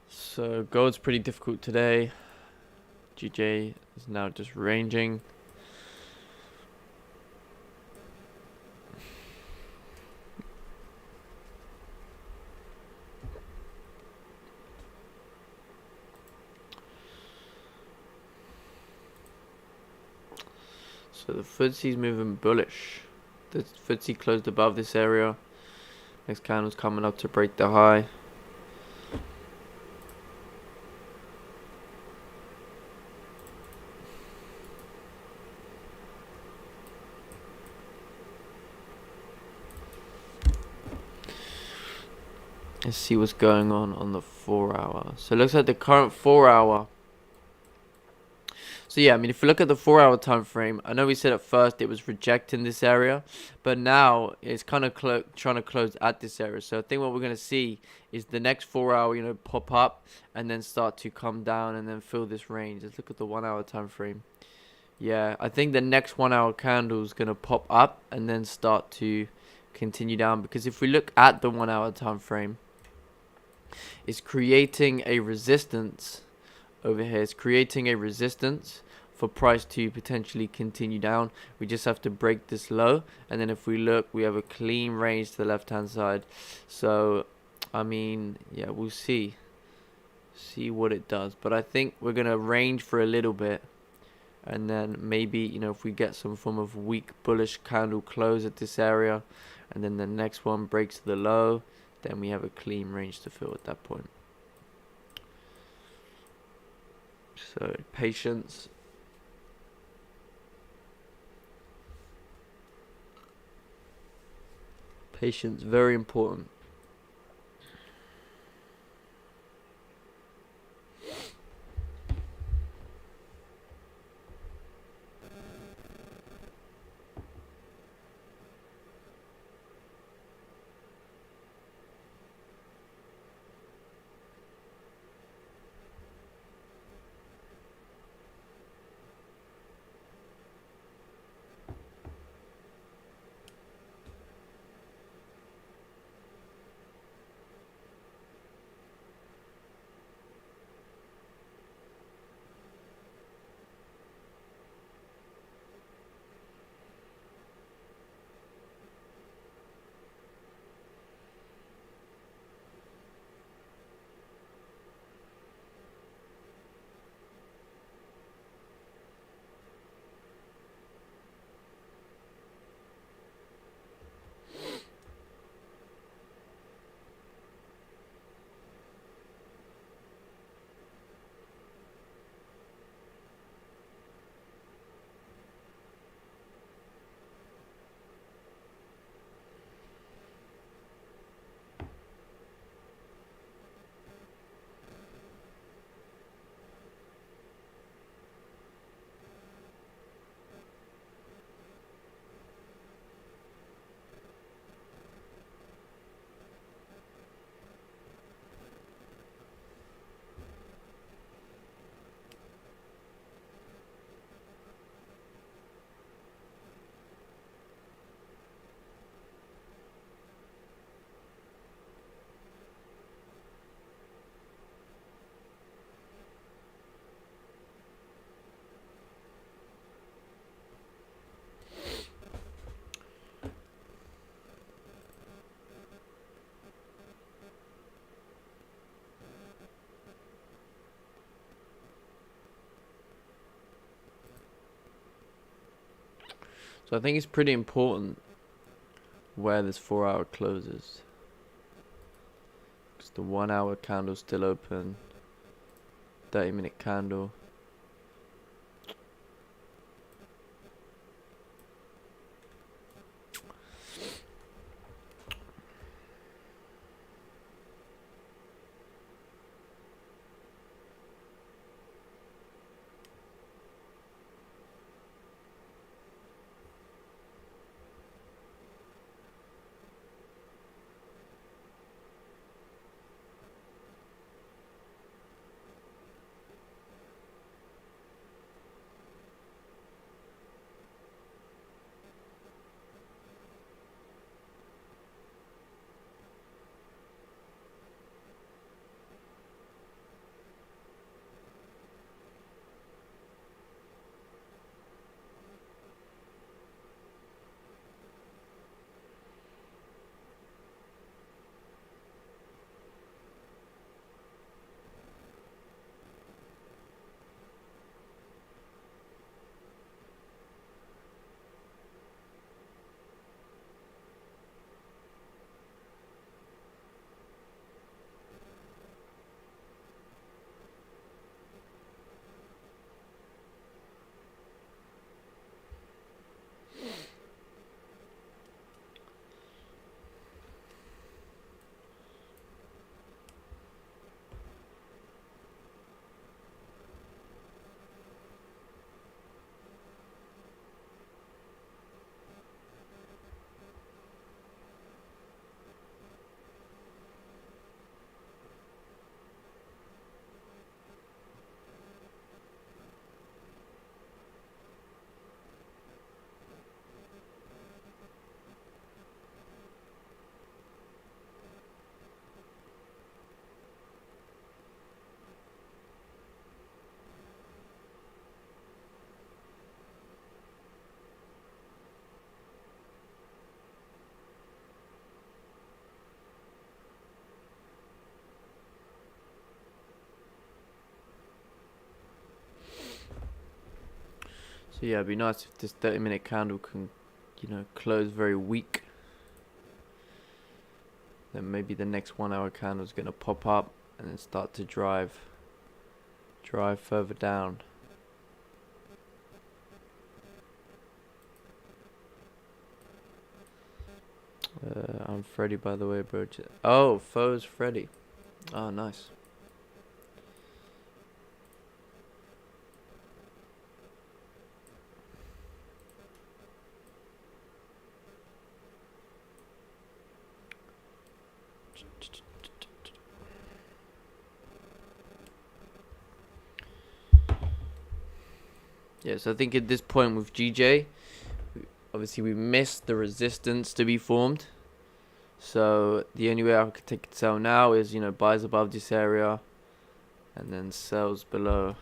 So gold's pretty difficult today. GJ is now just ranging. So the FTSE's moving bullish. The FTSE closed above this area. Next candle's coming up to break the high. Let's see what's going on the 4 hour. So it looks like the current 4 hour. So yeah, I mean, if you look at the 4 hour time frame, I know we said at first it was rejecting this area, but now it's kind of trying to close at this area. So I think what we're going to see is the next 4 hour, you know, pop up and then start to come down and then fill this range. Let's look at the 1 hour time frame. Yeah, I think the next 1 hour candle is going to pop up and then start to continue down, because if we look at the 1 hour time frame, it's creating a resistance over here. It's creating a resistance for price to potentially continue down. We just have to break this low, and then if we look, we have a clean range to the left hand side. So I mean, yeah, we'll see what it does, but I think we're gonna range for a little bit, and then maybe, you know, if we get some form of weak bullish candle close at this area, and then the next one breaks the low, then we have a clean range to fill at that point. So patience. Patience, very important. So I think it's pretty important where this 4 hour closes. 'cause the 1 hour candle's still open. 30-minute candle. So yeah, it'd be nice if this 30-minute candle can, close very weak. Then maybe the next 1 hour candle is gonna pop up and then start to drive further down. I'm Freddy, by the way, bro. Oh, Foe's Freddy. Oh, nice. Yeah, so I think at this point with GJ, obviously we missed the resistance to be formed. So the only way I could take it sell now is, buys above this area and then sells below.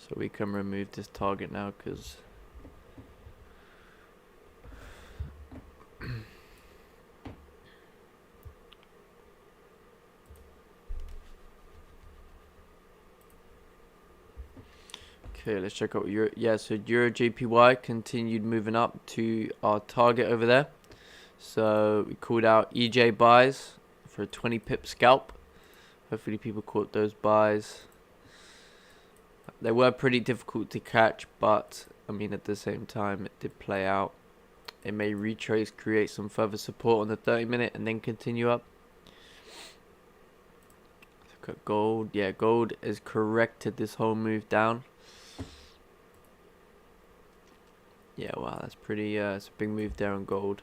So we can remove this target now because okay, let's check out Euro. Yeah, so Euro JPY continued moving up to our target over there. So we called out EJ buys for a 20 pip scalp. Hopefully people caught those buys. They were pretty difficult to catch, but I mean at the same time it did play out. It may retrace, create some further support on the 30-minute and then continue up. Look at gold. Yeah, gold has corrected this whole move down. Yeah, wow, that's pretty, it's a big move there on gold.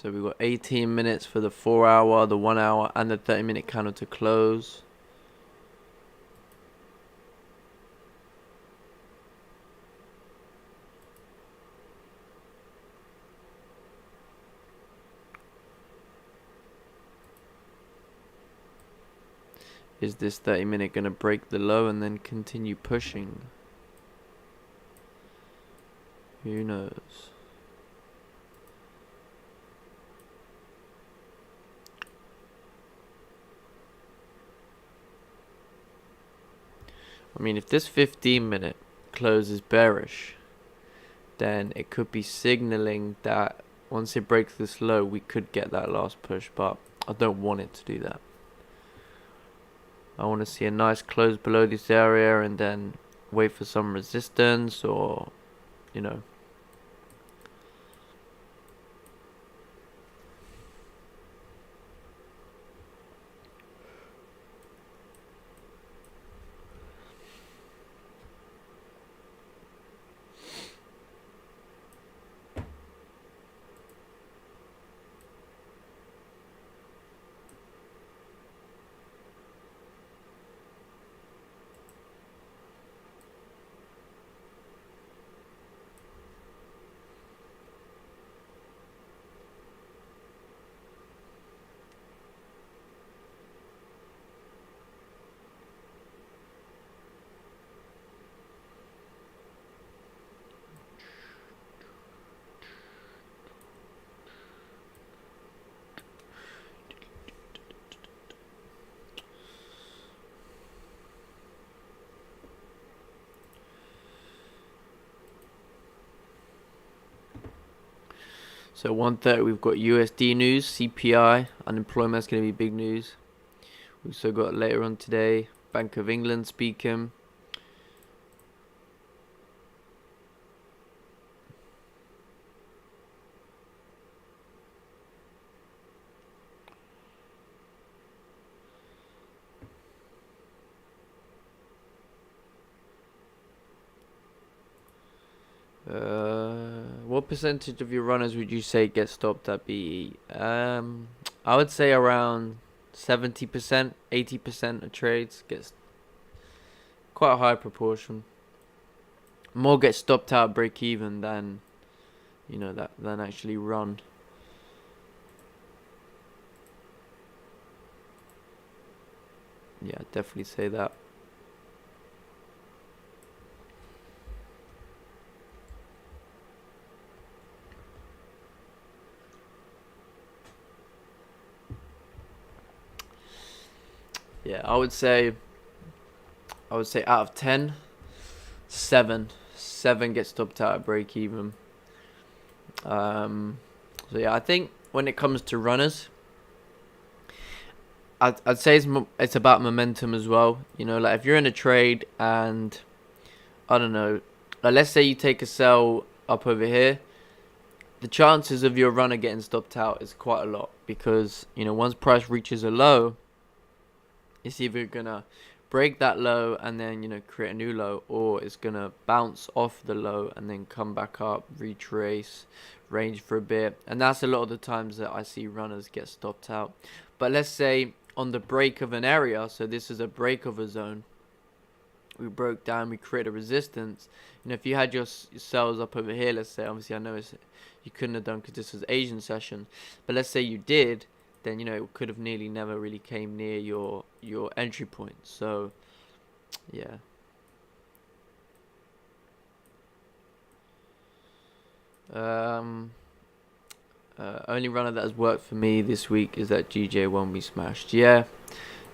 So we've got 18 minutes for the 4 hour, the 1 hour, and the 30-minute candle to close. Is this 30-minute going to break the low and then continue pushing? Who knows? I mean, if this 15-minute closes bearish, then it could be signaling that once it breaks this low, we could get that last push, but I don't want it to do that. I want to see a nice close below this area and then wait for some resistance, or, you know. So 1:30, we've got USD news, CPI, unemployment's going to be big news. We've also got later on today, Bank of England speaking. What percentage of your runners would you say get stopped at BE? I would say around 70%, 80% of trades gets quite a high proportion. More get stopped out break even than, you know, than actually run. Yeah, definitely say that. Yeah, I would say out of 10, 7 get stopped out at break even. So yeah, I think when it comes to runners, I'd say it's about momentum as well. You know, like if you're in a trade and I don't know, like let's say you take a sell up over here, the chances of your runner getting stopped out is quite a lot, because you know once price reaches a low, it's either gonna break that low and then, you know, create a new low, or it's gonna bounce off the low and then come back up, retrace, range for a bit. And that's a lot of the times that I see runners get stopped out. But let's say on the break of an area, so this is a break of a zone, we broke down, we created a resistance. You know, if you had your cells up over here, let's say, obviously I know you couldn't have done because this was Asian session, but let's say you did, then you know it could have nearly never really came near your entry point. So yeah. Only runner that has worked for me this week is that GJ1 we smashed. Yeah,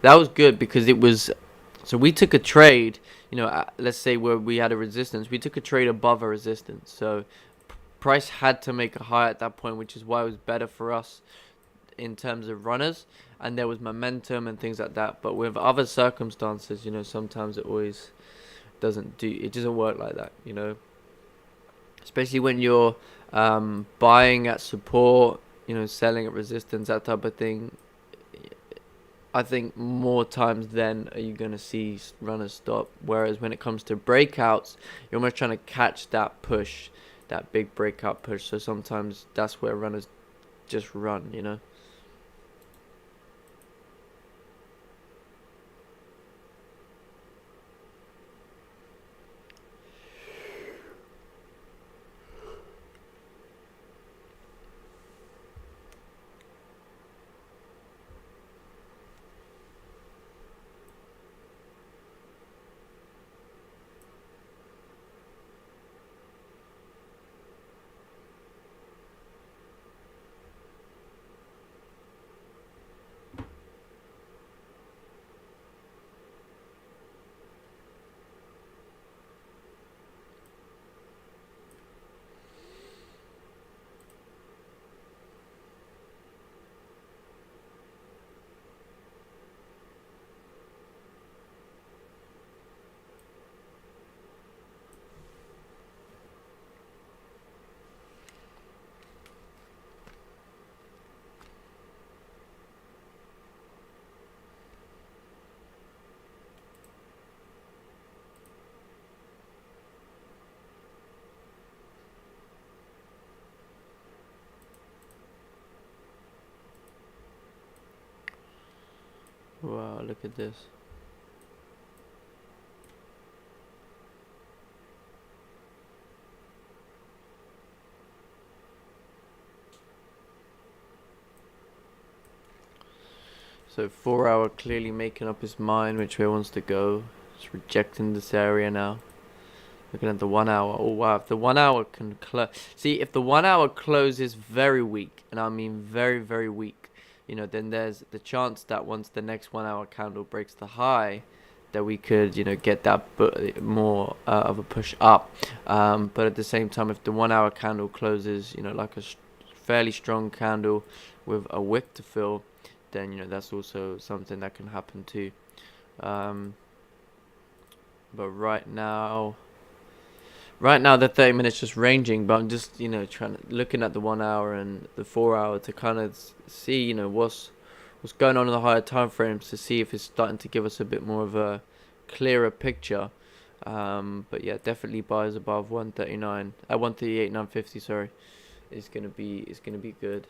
that was good because it was. So we took a trade, you know, let's say where we had a resistance, we took a trade above a resistance. So price had to make a high at that point, which is why it was better for us in terms of runners, and there was momentum and things like that. But with other circumstances, you know, sometimes it always doesn't work like that, you know, especially when you're buying at support, you know, selling at resistance, that type of thing. I think more times than are you going to see runners stop, whereas when it comes to breakouts, you're almost trying to catch that push, that big breakout push. So sometimes that's where runners just run, you know. Wow, look at this. So 4 hour clearly making up his mind which way he wants to go. It's rejecting this area now. Looking at the 1 hour. Oh wow, if the 1 hour can close. See, if the 1 hour closes very weak, and I mean very, very weak, you know, then there's the chance that once the next 1 hour candle breaks the high, that we could, you know, get that more of a push up. But at the same time, if the 1 hour candle closes, you know, like a fairly strong candle with a wick to fill, then, you know, that's also something that can happen too. But right now the 30 minutes just ranging, but I'm just, you know, looking at the 1 hour and the 4 hour to kind of see, you know, what's going on in the higher time frames, to see if it's starting to give us a bit more of a clearer picture. But yeah, definitely buys above 139 at 138.950, sorry, is gonna be good.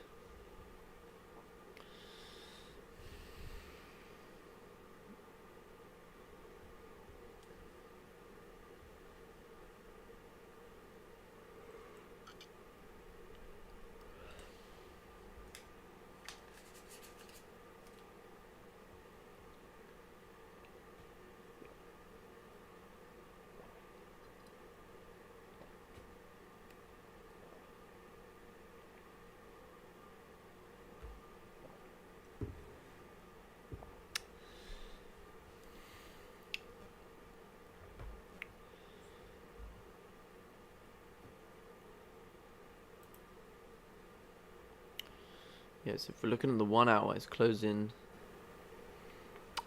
Yes, if we're looking at the 1 hour, it's closing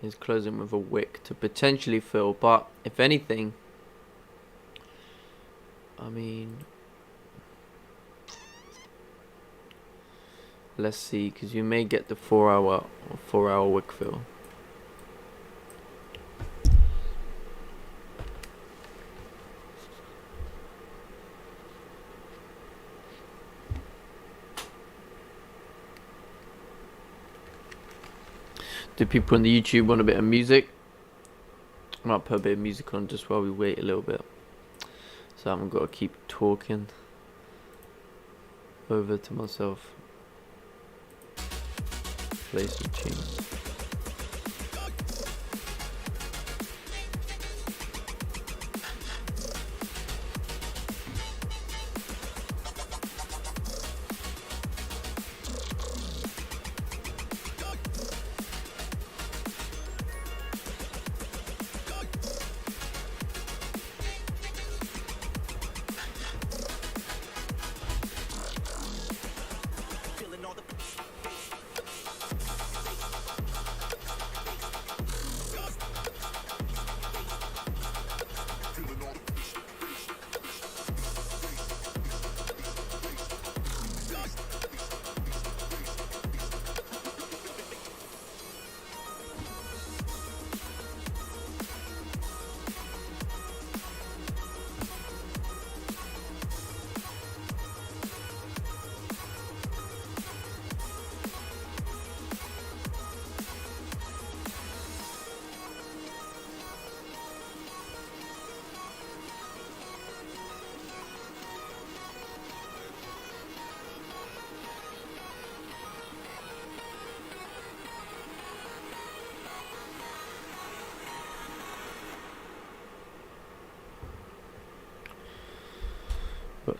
with a wick to potentially fill, but if anything, I mean, let's see, because you may get the 4 hour wick fill. Do people on the YouTube want a bit of music? I might put a bit of music on just while we wait a little bit, so I haven't got to keep talking over to myself. Play some tunes.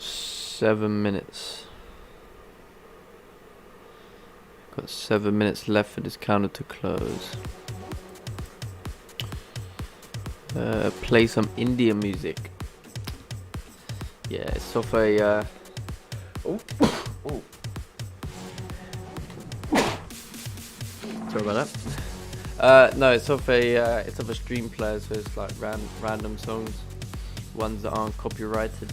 got 7 minutes. Got 7 minutes left for this candle to close. Play some Indian music. Yeah, it's off a. Oh. Sorry about that. No, it's off a stream player, so it's like random songs, ones that aren't copyrighted.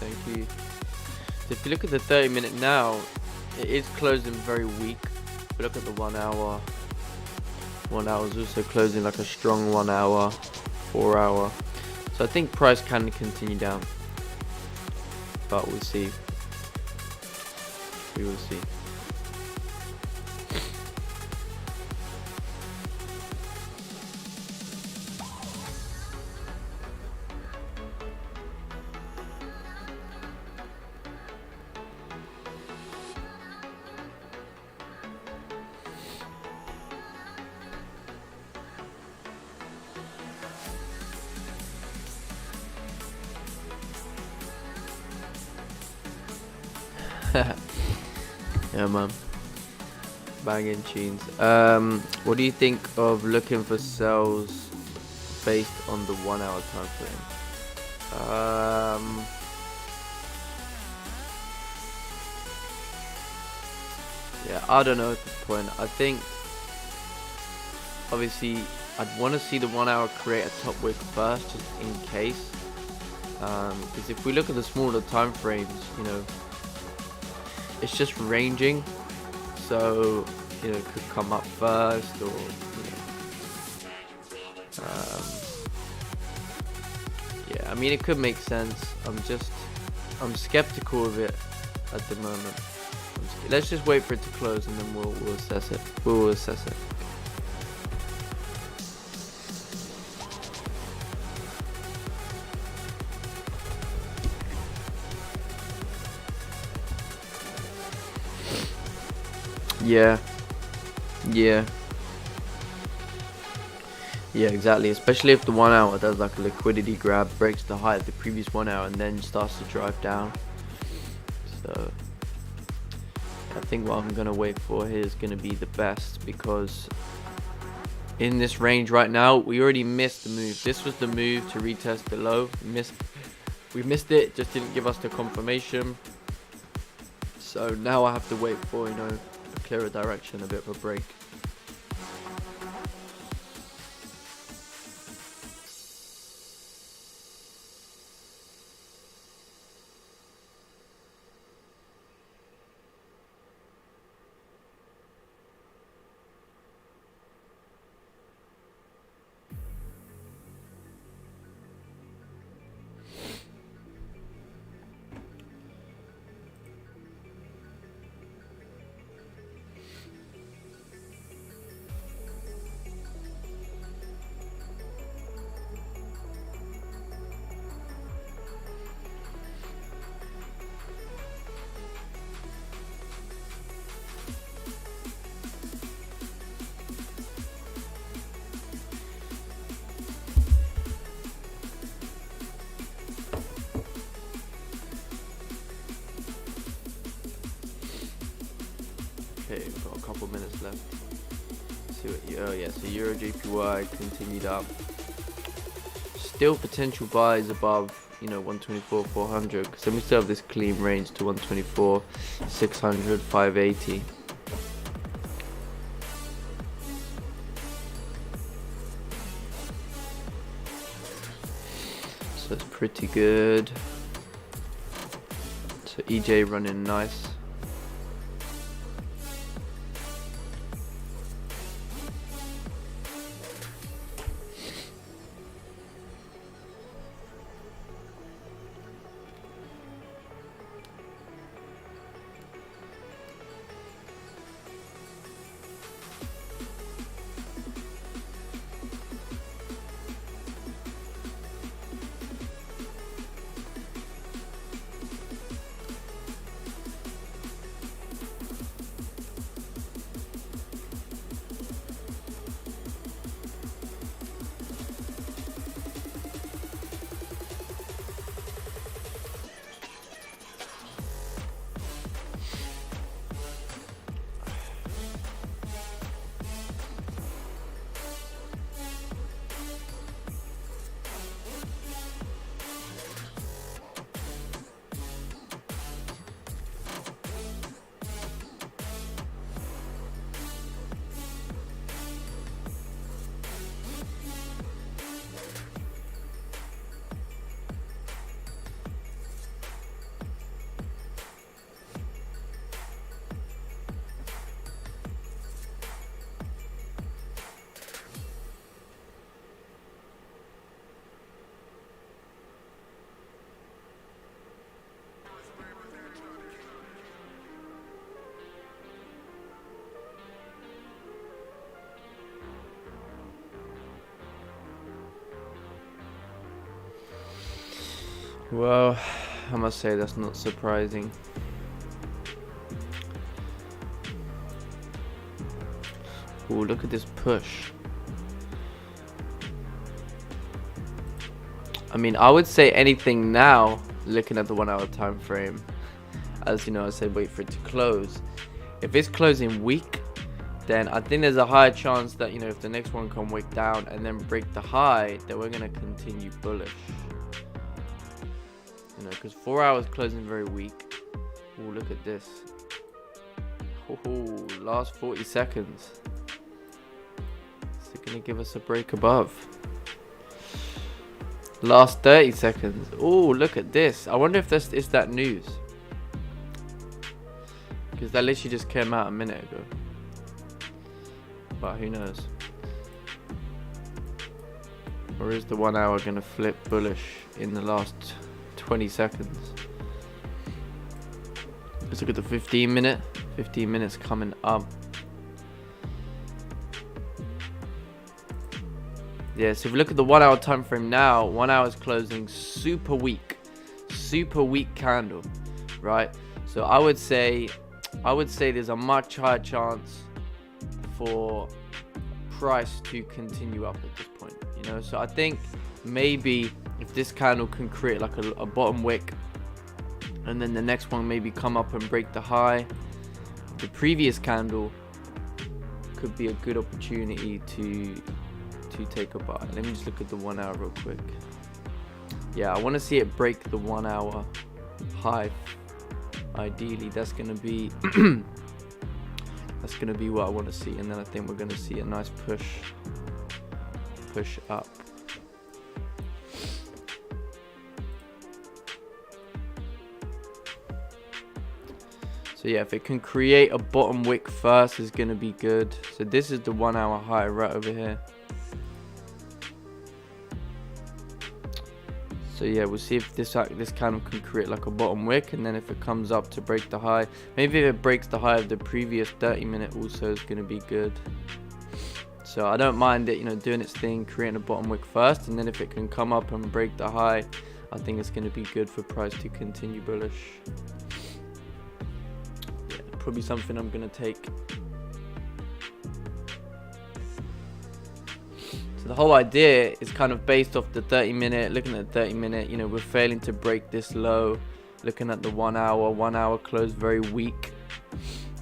Thank you. So if you look at the 30-minute now, it is closing very weak. If you look at the 1 hour, 1 hour is also closing like a strong 1 hour, 4 hour. So I think price can continue down, but we'll see. We will see. Yeah, man. Banging tunes. What do you think of looking for sells based on the 1 hour time frame? Yeah, I don't know at this point. I think obviously I'd want to see the 1 hour create a top wick first, just in case. Because if we look at the smaller time frames, you know, it's just ranging, so you know, it could come up first, or you know, yeah, I mean, it could make sense. I'm skeptical of it at the moment. Let's just wait for it to close, and then we'll assess it. We'll assess it. Yeah, exactly. Especially if the 1 hour does like a liquidity grab, breaks the high of the previous 1 hour, and then starts to drive down. So I think what I'm gonna wait for here is gonna be the best, because in this range right now, we already missed the move. This was the move to retest the low. We missed it. Just didn't give us the confirmation. So now I have to wait for, you know, a clearer direction, a bit of a break. Okay, we've got a couple minutes left. See what? Oh yeah, so Euro JPY continued up. Still potential buys above, you know, 124, 400. Because then we still have this clean range to 124, 600, 580. So it's pretty good. So EJ running nice. Well, I must say that's not surprising. Oh, look at this push. I mean, I would say anything now, looking at the 1 hour time frame. As you know, I said wait for it to close. If it's closing weak, then I think there's a higher chance that, you know, if the next one can wick down and then break the high, then we're going to continue bullish. You know, because 4 hours closing very weak. Oh, look at this. Oh, last 40 seconds. Is it going to give us a break above? Last 30 seconds. Oh, look at this. I wonder if this is that news. Because that literally just came out a minute ago. But who knows? Or is the 1 hour going to flip bullish in the last 20 seconds? Let's look at the 15 minute. 15 minutes coming up. Yeah, so if we look at the 1 hour time frame now, 1 hour is closing super weak candle, right? So I would say there's a much higher chance for price to continue up at this point, you know. So I think maybe if this candle can create like a bottom wick, and then the next one maybe come up and break the high, the previous candle could be a good opportunity to take a buy. Let me just look at the 1 hour real quick. Yeah, I want to see it break the 1 hour high. Ideally, that's gonna be what I want to see, and then I think we're gonna see a nice push up. So yeah, if it can create a bottom wick first, is gonna be good. So this is the 1 hour high right over here. So yeah, we'll see if this candle can create like a bottom wick, and then if it comes up to break the high, maybe if it breaks the high of the previous 30 minute also is going to be good. So I don't mind it, you know, doing its thing, creating a bottom wick first, and then if it can come up and break the high, I think it's going to be good for price to continue bullish. Yeah, probably something I'm going to take. The whole idea is kind of based off the 30 minute, looking at the 30 minute, you know, we're failing to break this low. Looking at the 1 hour closed very weak.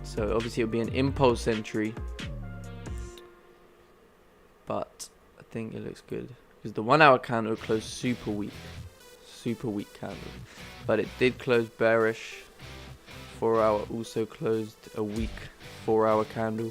So obviously it'll be an impulse entry. But I think it looks good. Because the 1 hour candle closed super weak candle. But it did close bearish. 4 hour also closed a weak 4 hour candle.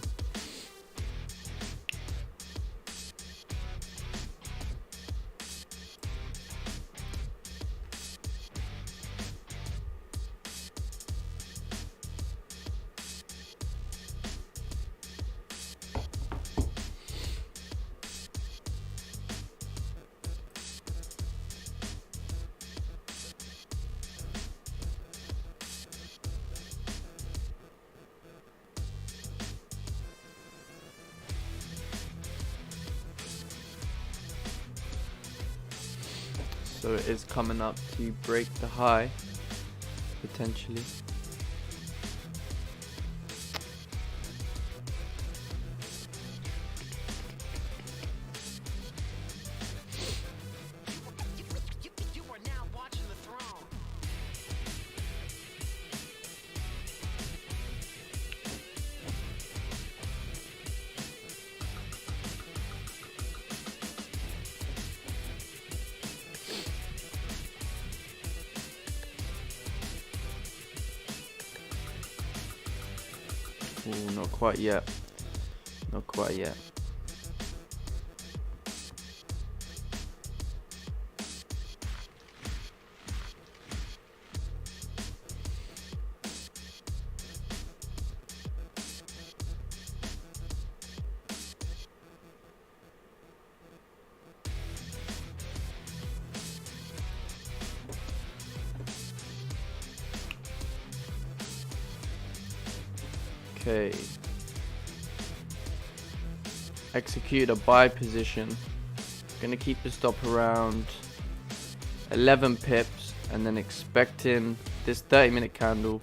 So it is coming up to break the high, potentially. Ooh, not quite yet. Not quite yet. Okay. Execute a buy position. Gonna keep the stop around 11 pips. and then expecting this 30-minute candle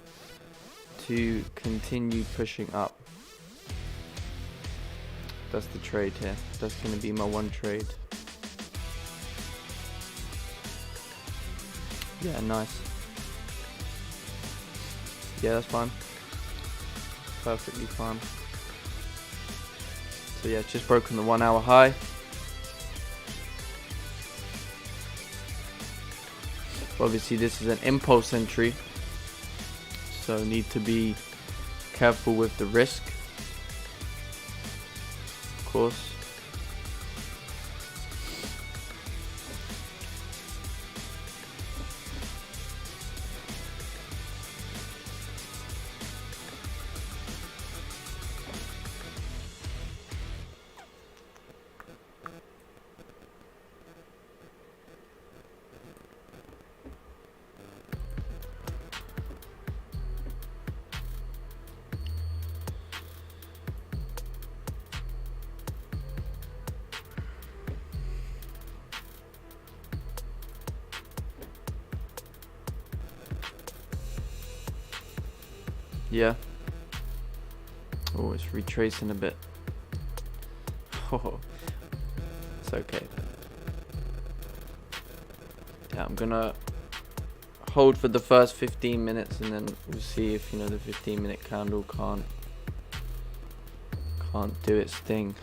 to continue pushing up. That's the trade here. That's going to be my one trade. Yeah, nice. Yeah, that's fine. Perfectly fine. So yeah, it's just broken the 1 hour high. Obviously this is an impulse entry, so need to be careful with the risk, of course. Yeah. Oh, it's retracing a bit. Oh, it's okay. Yeah, I'm gonna hold for the first 15 minutes and then we'll see if, you know, the 15-minute candle can't do its thing.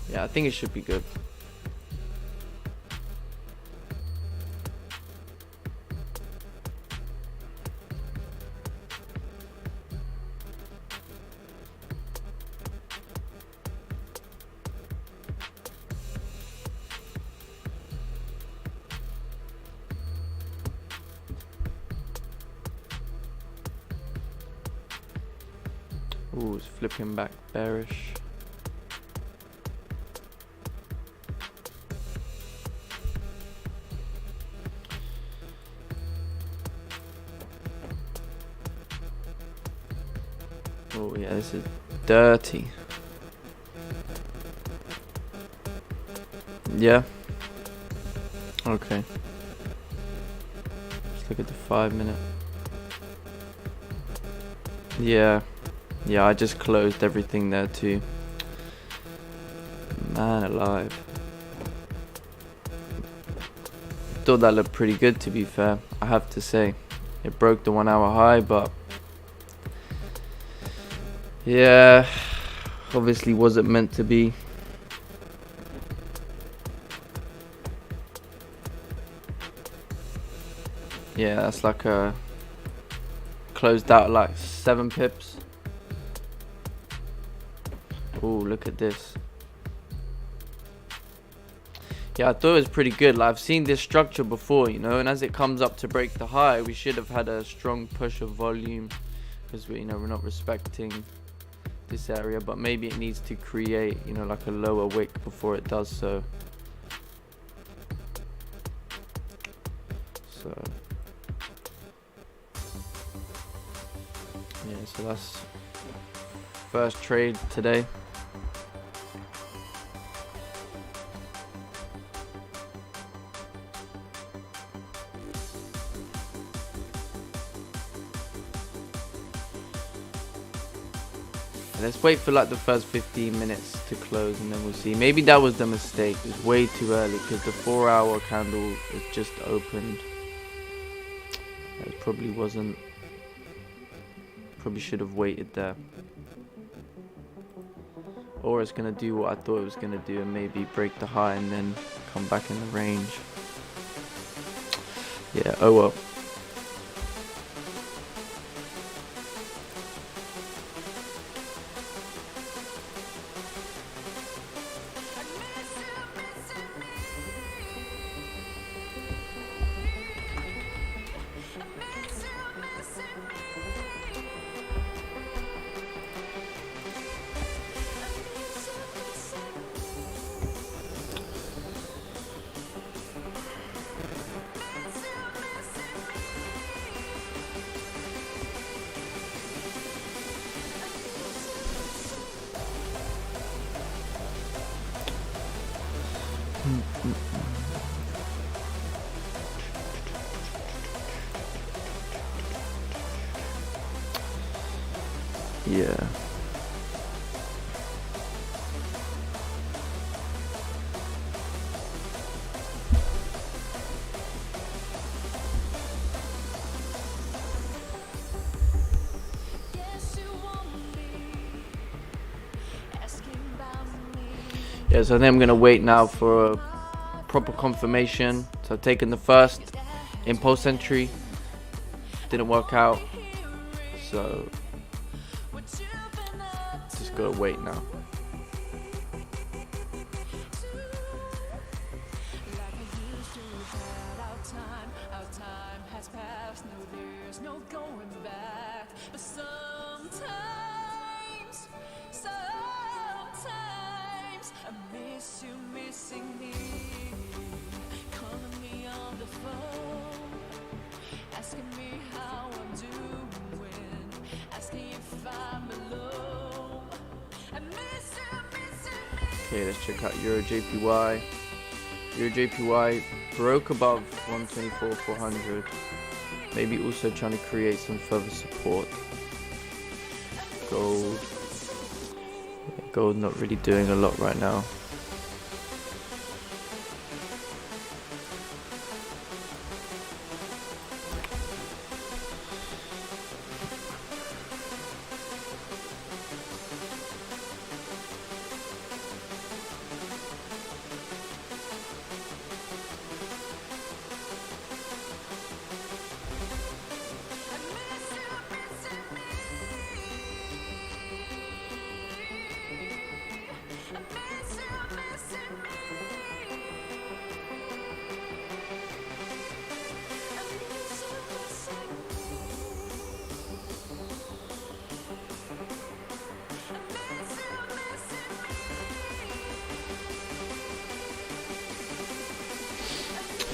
Yeah, I think it should be good. Ooh, it's flipping back bearish. Oh yeah, this is dirty. Yeah. Okay. Let's look at the 5-minute. Yeah. Yeah, I just closed everything there too. Man alive. Thought that looked pretty good, to be fair, I have to say. It broke the 1 hour high, but yeah, obviously wasn't meant to be. Yeah, that's like a closed out like 7 pips. Oh, look at this. Yeah, I thought it was pretty good. Like, I've seen this structure before, you know, and as it comes up to break the high, we should have had a strong push of volume because we, you know, we're not respecting this area, but maybe it needs to create, you know, like a lower wick before it does so. So yeah, so that's first trade today. Let's wait for like the first 15 minutes to close and then we'll see. Maybe that was the mistake. It's way too early because the 4 hour candle has just opened. It probably wasn't. Probably should have waited there. Or it's going to do what I thought it was going to do and maybe break the high and then come back in the range. Yeah, oh well. Yeah. Yeah, so I think I'm gonna wait now for a proper confirmation. So I've taken the first impulse entry, didn't work out, so just gotta wait now. Okay, let's check out Euro JPY. Euro JPY broke above 124,400. Maybe also trying to create some further support. Gold. Yeah, gold not really doing a lot right now.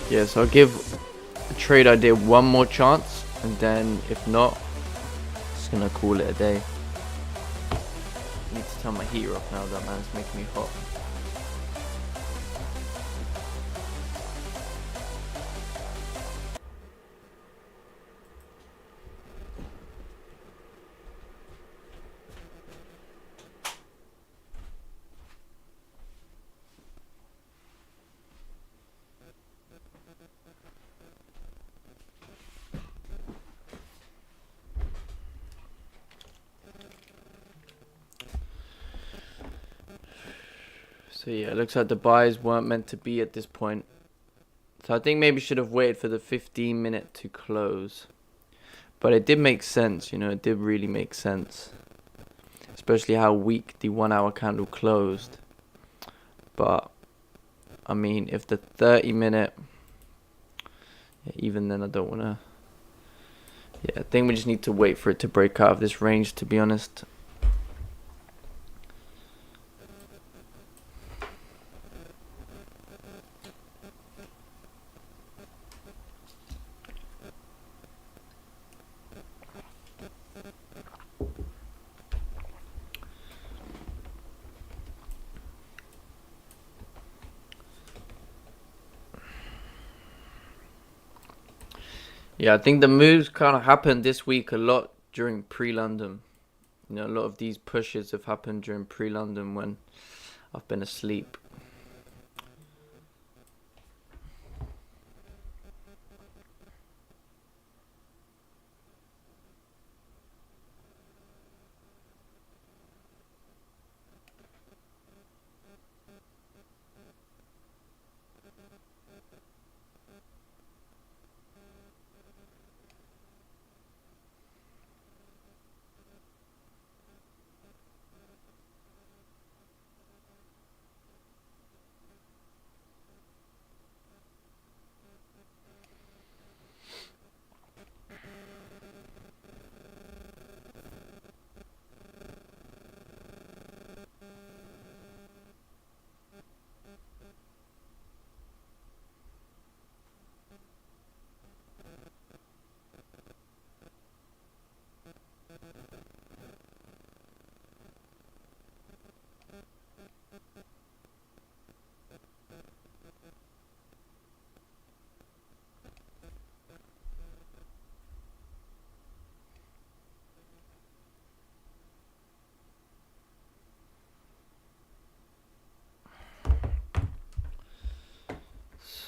Yeah, so I'll give a trade idea one more chance, and then if not, just gonna call it a day. Need to turn my heater off now, that man's making me hot. So yeah, it looks like the buys weren't meant to be at this point. So I think maybe should have waited for the 15-minute to close. But it did make sense, you know, it did really make sense. Especially how weak the 1 hour candle closed. But, I mean, if the 30-minute... Yeah, even then I don't want to... Yeah, I think we just need to wait for it to break out of this range, to be honest. Yeah, I think the moves kind of happened this week a lot during pre-London. You know, a lot of these pushes have happened during pre-London when I've been asleep.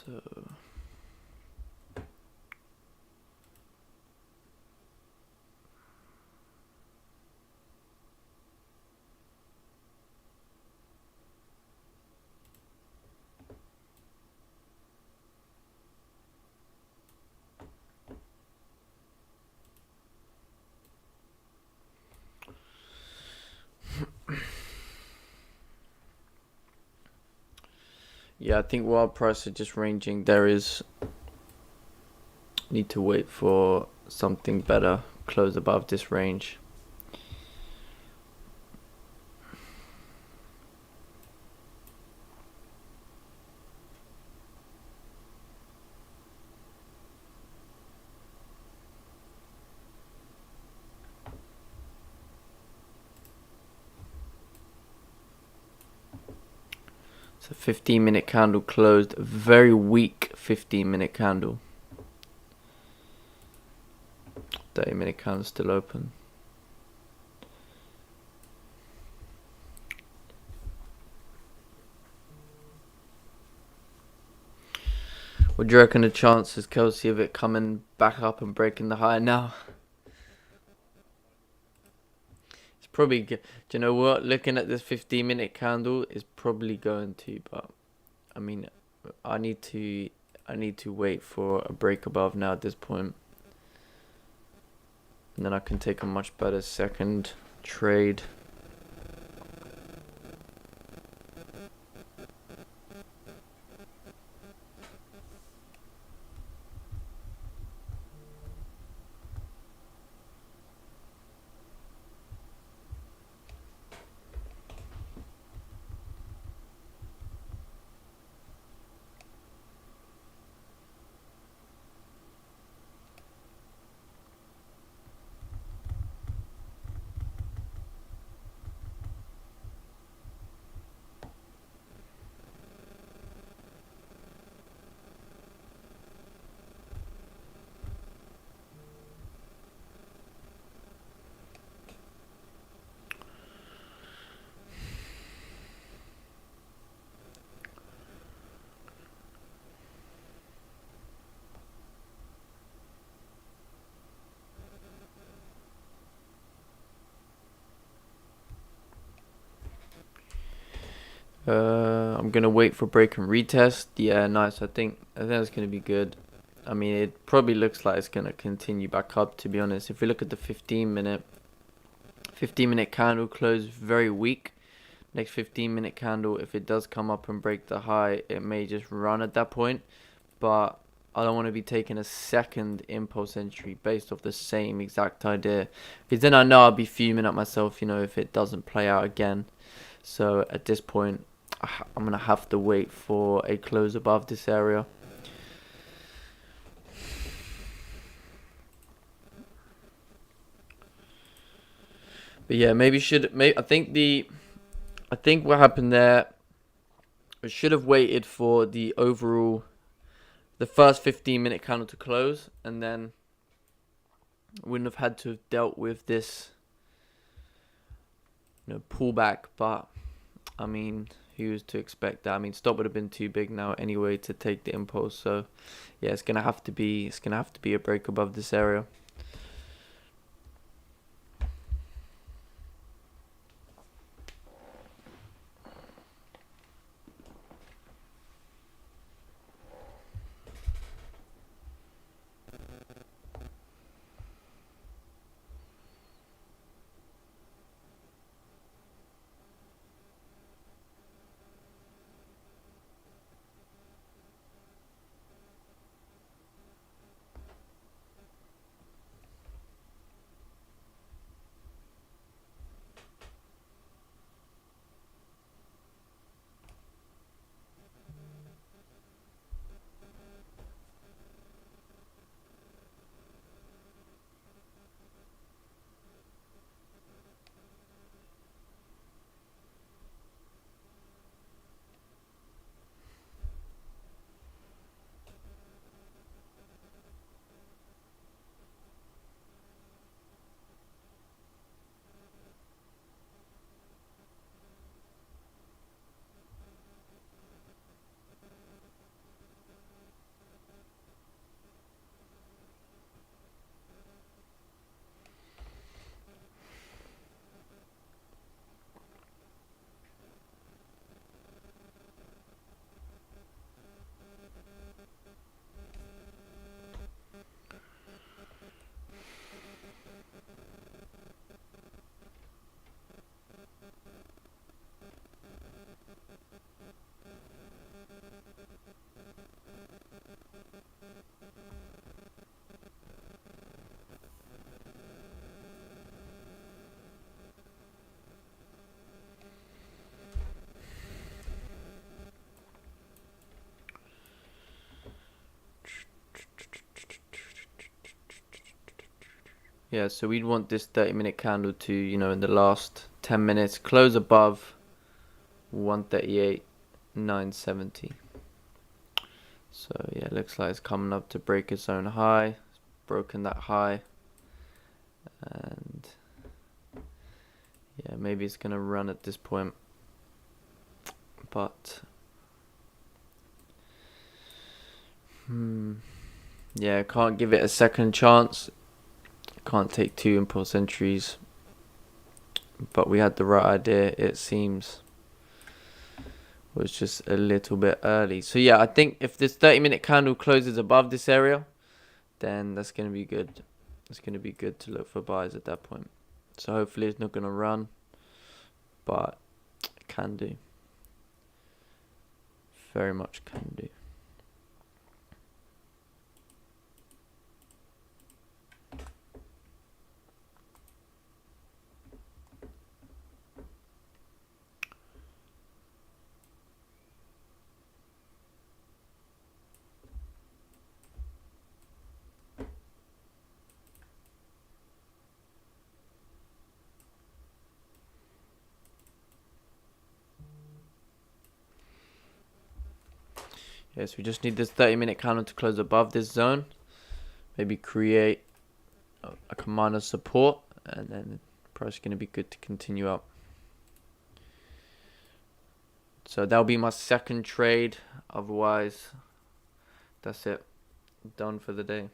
So yeah, I think while prices are just ranging, there is need to wait for something better, close above this range. So 15-minute candle closed, very weak 15-minute candle. 30-minute candle still open. What do you reckon the chances, Kelsey, of it coming back up and breaking the high now? It's probably, do you know what? Looking at this 15-minute candle is probably going to, but I mean, I need to wait for a break above now at this point. And then I can take a much better second trade. I'm gonna wait for break and retest. Yeah, nice. I think that's gonna be good. I mean, it probably looks like it's gonna continue back up. To be honest, if we look at the 15-minute candle closed very weak. Next 15-minute candle, if it does come up and break the high, it may just run at that point. But I don't want to be taking a second impulse entry based off the same exact idea, because then I know I'll be fuming at myself, if it doesn't play out again. So at this point, I'm gonna have to wait for a close above this area. But yeah, I think what happened there, we should have waited for the first 15-minute candle to close, and then wouldn't have had to have dealt with this, pullback. But I mean, who was to expect that? I mean, stop would have been too big now anyway to take the impulse. So yeah, it's gonna have to be a break above this area. Yeah, so we'd want this 30-minute candle to, in the last 10 minutes, close above 138.970. So yeah, looks like it's coming up to break its own high. It's broken that high. And yeah, maybe it's going to run at this point. But yeah, can't give it a second chance. Can't take two impulse entries. But we had the right idea, it seems. Was just a little bit early. So yeah, I think if this 30-minute candle closes above this area, then that's going to be good. It's going to be good to look for buys at that point. So hopefully it's not going to run, but it can do. Very much can do. Yes, we just need this 30-minute candle to close above this zone. Maybe create a minor support, and then the price is going to be good to continue up. So that'll be my second trade. Otherwise, that's it. Done for the day.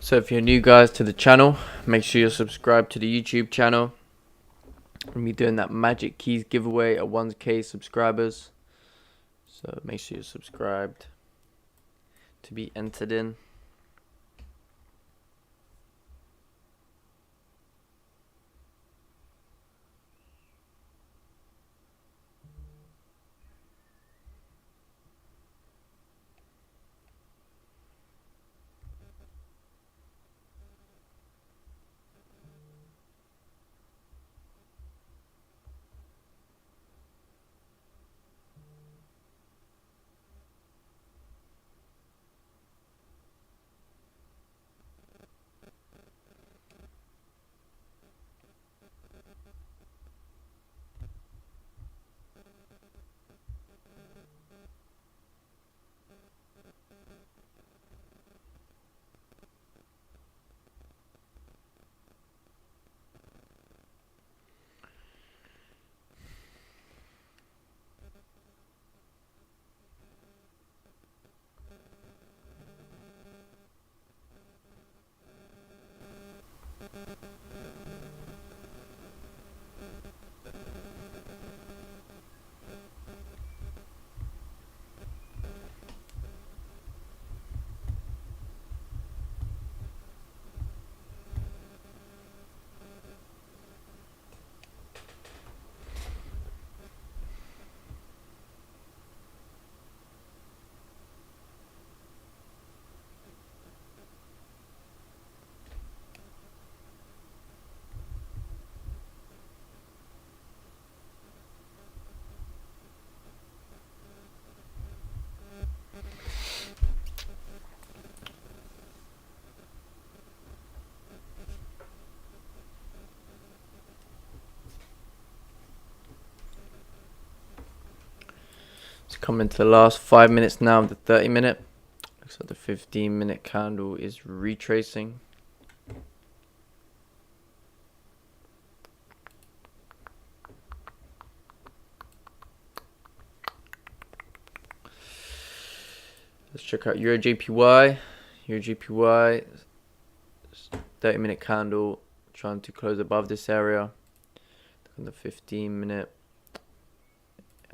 So if you're new guys to the channel, make sure you're subscribed to the YouTube channel. We'll be doing that Magic Keys giveaway at 1K subscribers. So make sure you're subscribed to be entered in. Coming to the last 5 minutes now of the 30-minute. Looks like the 15-minute candle is retracing. Let's check out Euro JPY. Euro JPY, 30-minute candle trying to close above this area. On the 15-minute,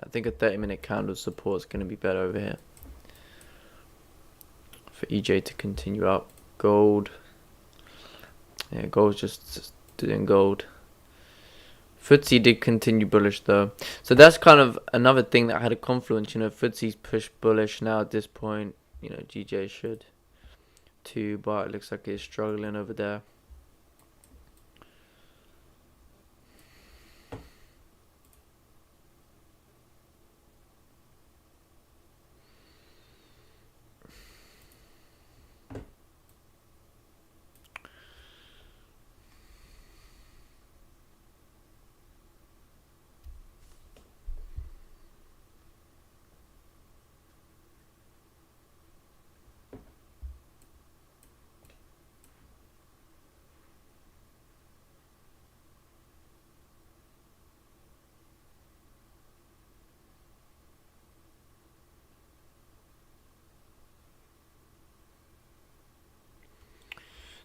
I think a 30-minute candle support is going to be better over here for EJ to continue up. Gold, yeah, gold's just doing gold. FTSE did continue bullish though, so that's kind of another thing that had a confluence. You know, FTSE's pushed bullish now at this point. You know, GJ should too, but it looks like it's struggling over there.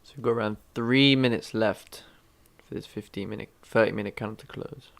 So we've got around 3 minutes left for this 30-minute candle to close.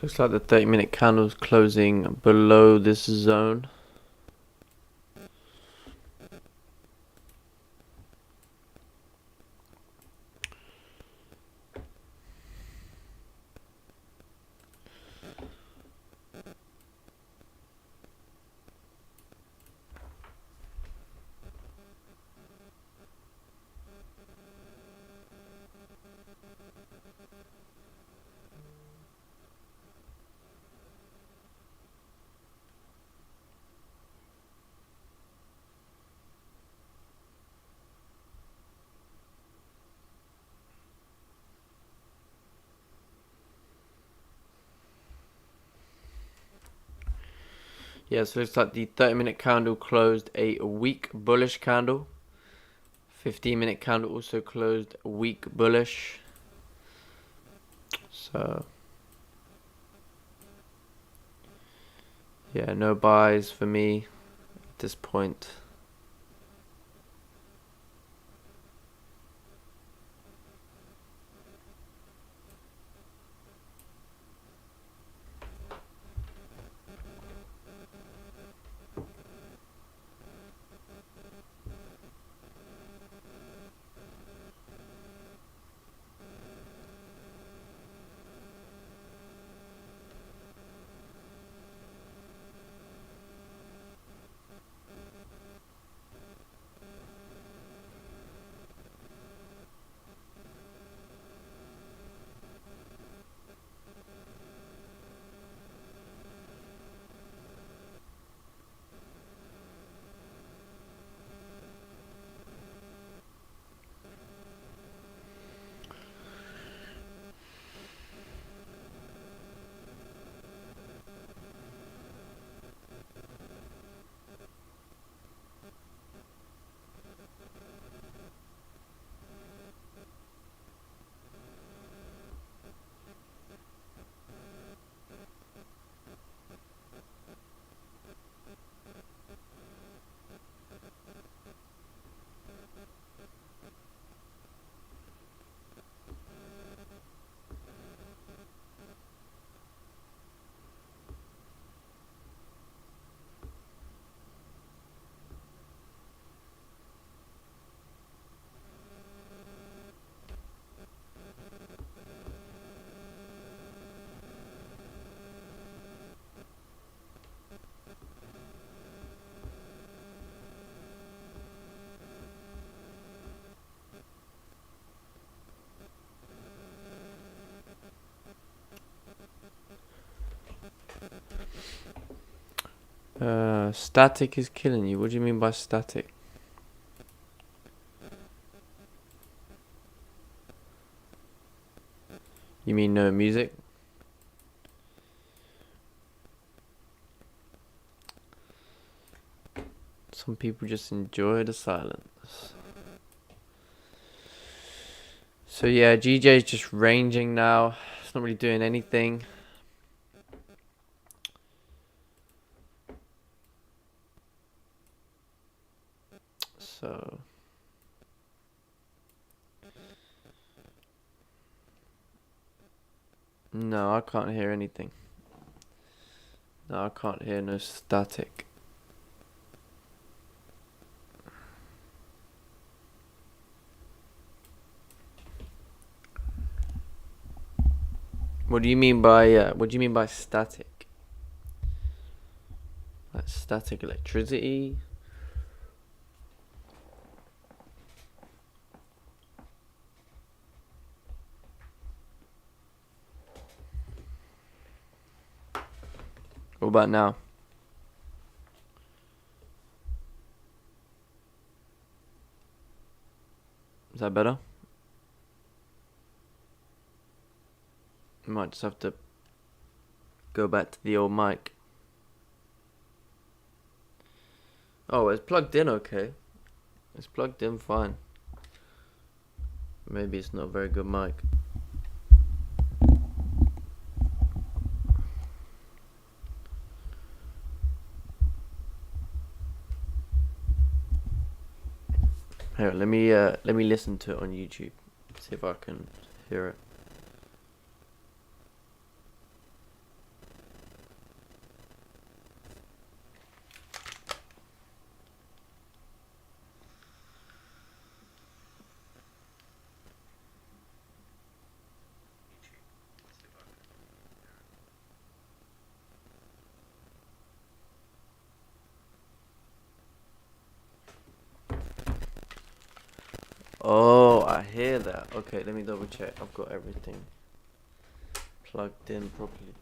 Looks like the 30-minute candle is closing below this zone. Yeah, so it looks like the 30-minute candle closed a weak bullish candle. 15-minute candle also closed weak bullish. So yeah, no buys for me at this point. Static is killing you. What do you mean by static? You mean no music? Some people just enjoy the silence. So yeah, GJ's just ranging now. It's not really doing anything. So no, I can't hear anything. No, I can't hear no static. What do you mean by static? Like static electricity? What about now? Is that better? Might just have to go back to the old mic. Oh, it's plugged in okay. It's plugged in fine. Maybe it's not a very good mic. Here, let me listen to it on YouTube. See if I can hear it. Oh, I hear that. Okay, let me double check. I've got everything plugged in properly.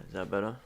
Is that better?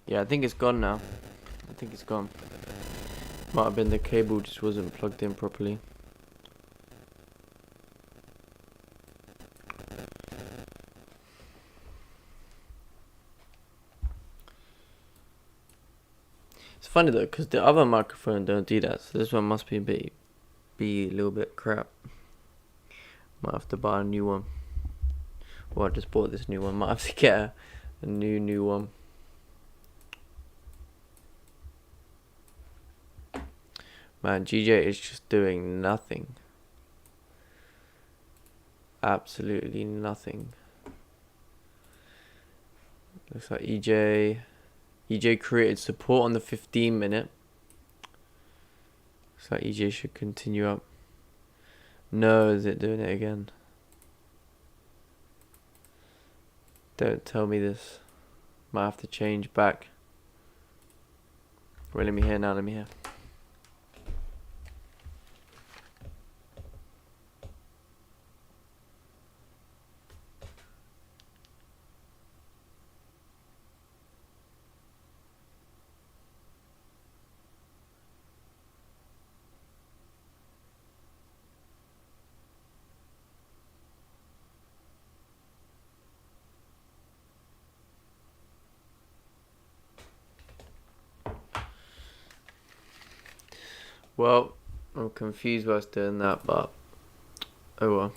Yeah, I think it's gone now. I think it's gone. Might have been the cable just wasn't plugged in properly. It's funny though, because the other microphone don't do that, so this one must be a little bit crap. Might have to buy a new one. Well, I just bought this new one. Might have to get a new one. Man, GJ is just doing nothing. Absolutely nothing. Looks like EJ created support on the 15 minute. Looks like EJ should continue up. No, is it doing it again? Don't tell me this. Might have to change back. Wait, let me hear now, let me hear. Well, I'm confused why it's doing that, but oh well.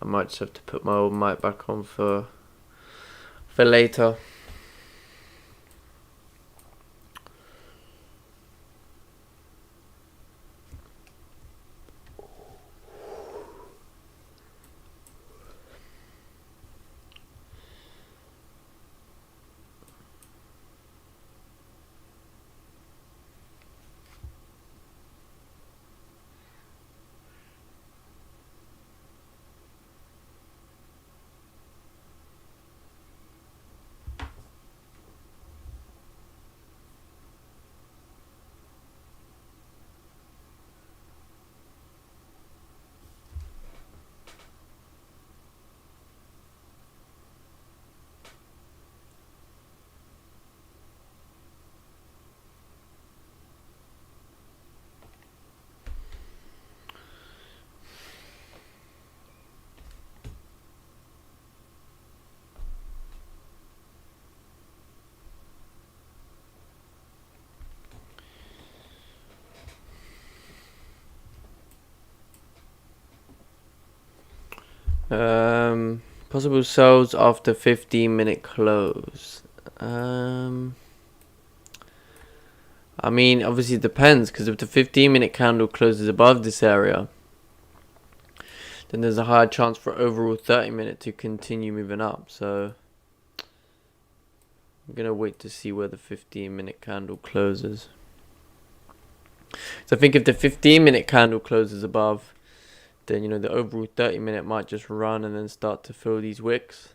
I might just have to put my old mic back on for later. Possible sells after 15-minute close. I mean, obviously it depends, because if the 15-minute candle closes above this area, then there's a higher chance for overall 30-minute to continue moving up. So I'm gonna wait to see where the 15-minute candle closes. So I think if the 15-minute candle closes above, then you know the overall 30-minute might just run and then start to fill these wicks.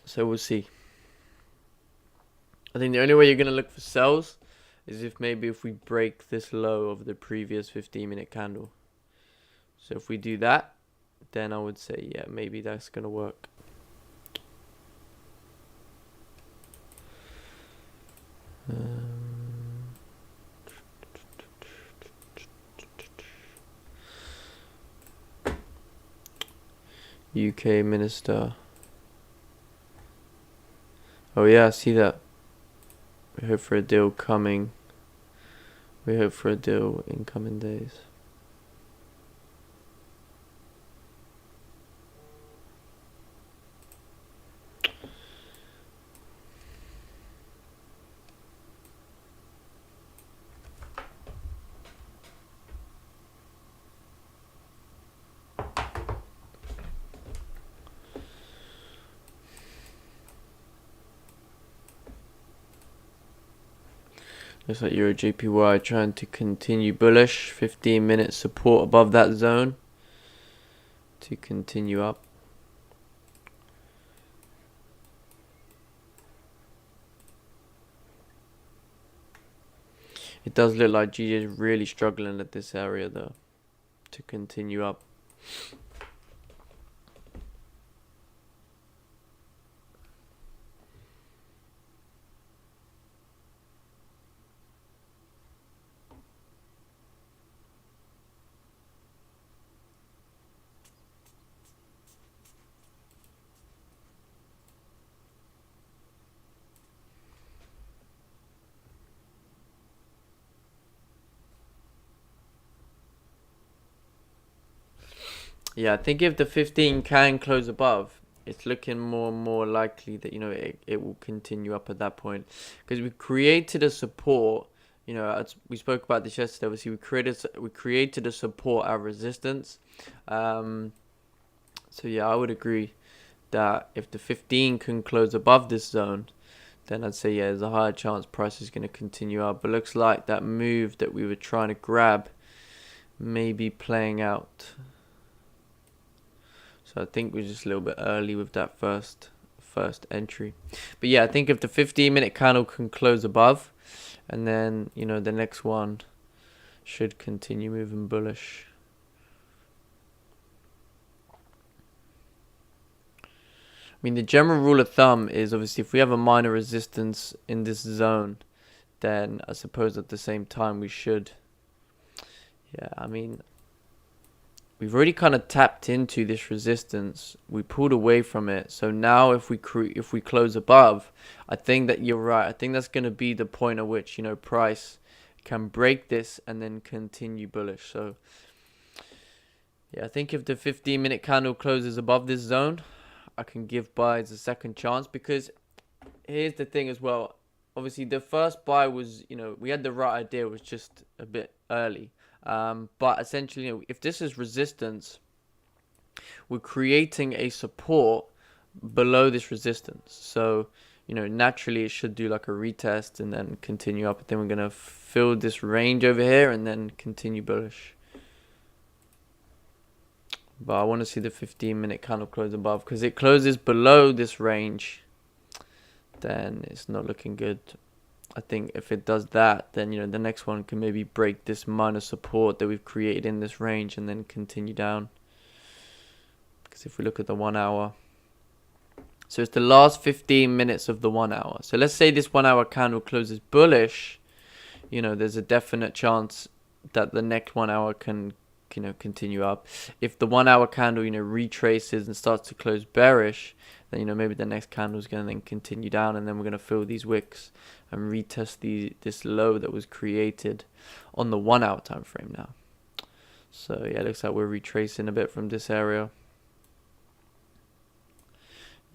So we'll see. I think the only way you're gonna look for sells is if we break this low of the previous 15-minute candle. So if we do that, then I would say yeah, maybe that's gonna work. UK minister. Oh yeah, I see that. We hope for a deal coming. We hope for a deal in coming days. Looks like Euro JPY trying to continue bullish. 15-minute support above that zone to continue up. It does look like GJ is really struggling at this area though to continue up. Yeah, I think if the 15 can close above, it's looking more and more likely that, it will continue up at that point. Because we created a support, as we spoke about this yesterday, obviously we created a support, our resistance. So yeah, I would agree that if the 15 can close above this zone, then I'd say, yeah, there's a higher chance price is going to continue up. But looks like that move that we were trying to grab may be playing out. So I think we're just a little bit early with that first entry. But yeah, I think if the 15-minute candle can close above, and then, the next one should continue moving bullish. I mean, the general rule of thumb is obviously if we have a minor resistance in this zone, then I suppose at the same time we should. Yeah, I mean, we've already kind of tapped into this resistance. We pulled away from it. So now if we close above, I think that you're right. I think that's going to be the point at which, price can break this and then continue bullish. So yeah, I think if the 15-minute candle closes above this zone, I can give buys a second chance, because here's the thing as well. Obviously, the first buy was, we had the right idea, it was just a bit early. But essentially, if this is resistance, we're creating a support below this resistance. So, naturally it should do like a retest and then continue up. But then we're going to fill this range over here and then continue bullish. But I want to see the 15-minute candle close above, because it closes below this range, then it's not looking good. I think if it does that, then the next one can maybe break this minor support that we've created in this range and then continue down. Because if we look at the 1 hour, so it's the last 15 minutes of the 1 hour. So let's say this 1 hour candle closes bullish, there's a definite chance that the next 1 hour can continue up. If the 1 hour candle retraces and starts to close bearish, then maybe the next candle is going to then continue down, and then we're going to fill these wicks and retest this low that was created on the 1 hour time frame now. So yeah, it looks like we're retracing a bit from this area.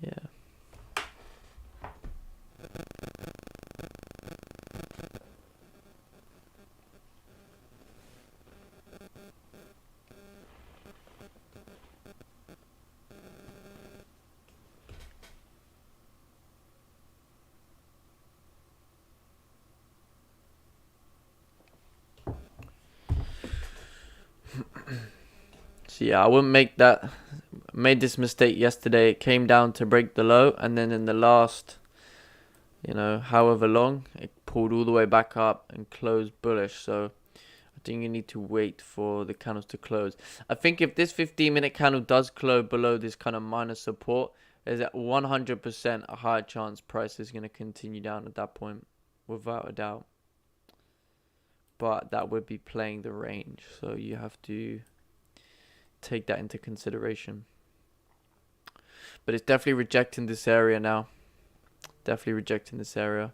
Yeah. So yeah, I wouldn't made this mistake yesterday. It came down to break the low, and then in the last, however long, it pulled all the way back up and closed bullish. So I think you need to wait for the candles to close. I think if this 15-minute candle does close below this kind of minor support, there's at 100% a higher chance price is going to continue down at that point, without a doubt. But that would be playing the range, so you have to take that into consideration. But it's definitely rejecting this area now. Definitely rejecting this area.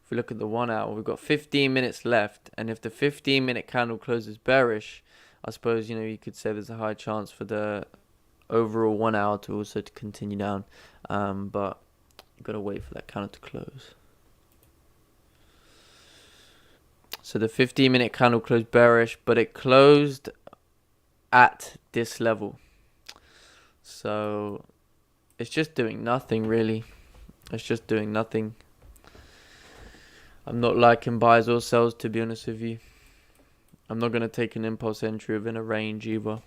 If we look at the 1 hour, we've got 15 minutes left, and if the 15-minute candle closes bearish, I suppose you could say there's a high chance for the overall 1 hour to also continue down. But you've got to wait for that candle to close. So the 15-minute candle closed bearish, but it closed at this level. So it's just doing nothing, really. It's just doing nothing. I'm not liking buys or sells, to be honest with you. I'm not going to take an impulse entry within a range either.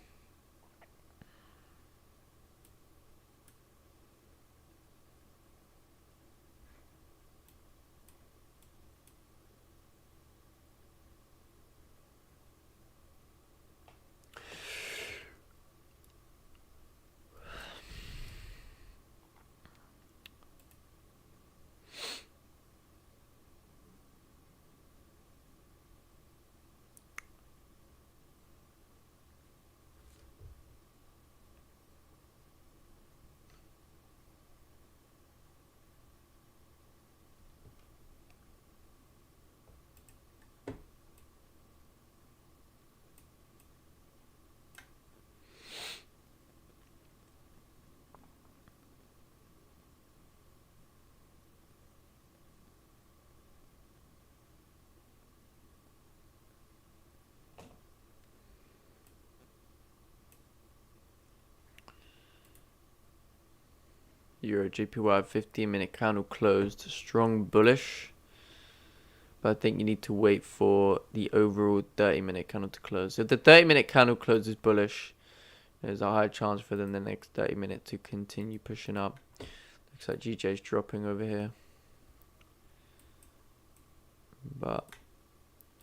Euro JPY 15-minute candle closed strong bullish, but I think you need to wait for the overall 30-minute candle to close. If the 30-minute candle closes bullish, there's a high chance for then the next 30-minute to continue pushing up. Looks like GJ's dropping over here, but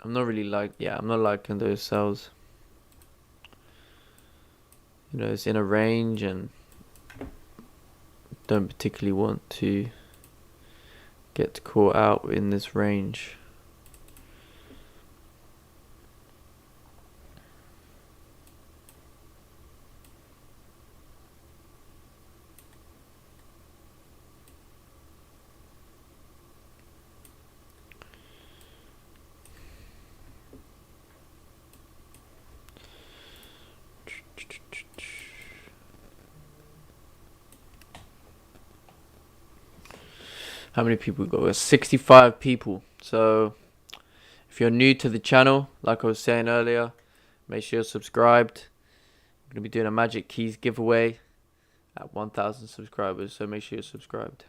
I'm not really I'm not liking those sells. You know, it's in a range and don't particularly want to get caught out in this range. How many people we got? We're 65 people. So if you're new to the channel, like I was saying earlier, make sure you're subscribed. I'm going to be doing a Magic Keys giveaway at 1,000 subscribers, so make sure you're subscribed.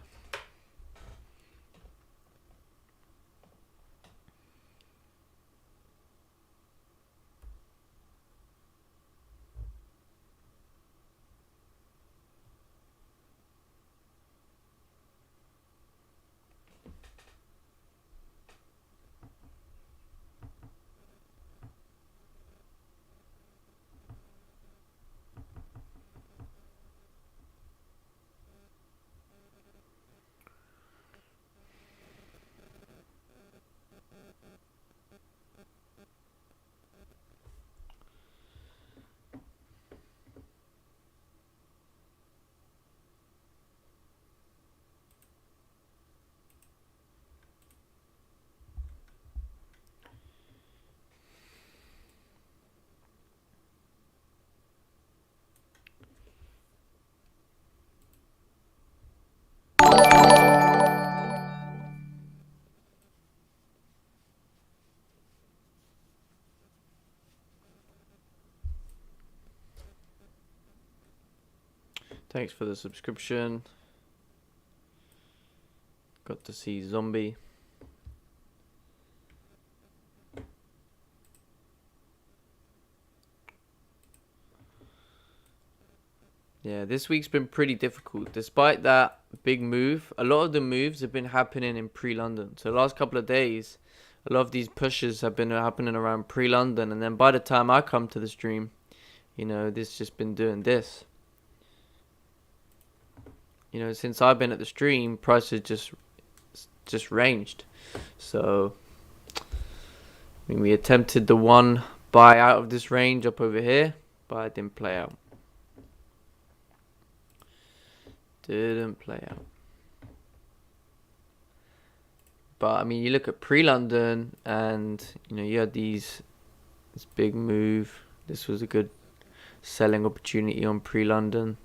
Thanks for the subscription. Got to see Zombie. Yeah, this week's been pretty difficult. Despite that big move, a lot of the moves have been happening in pre-London. So the last couple of days, a lot of these pushes have been happening around pre-London. And then by the time I come to the stream, you know, this just been doing this. You know, since I've been at the stream, prices just ranged. So, I mean, we attempted the one buy out of this range up over here, but it didn't play out. Didn't play out. But I mean, you look at pre-London, and you know, you had this big move. This was a good selling opportunity on pre-London.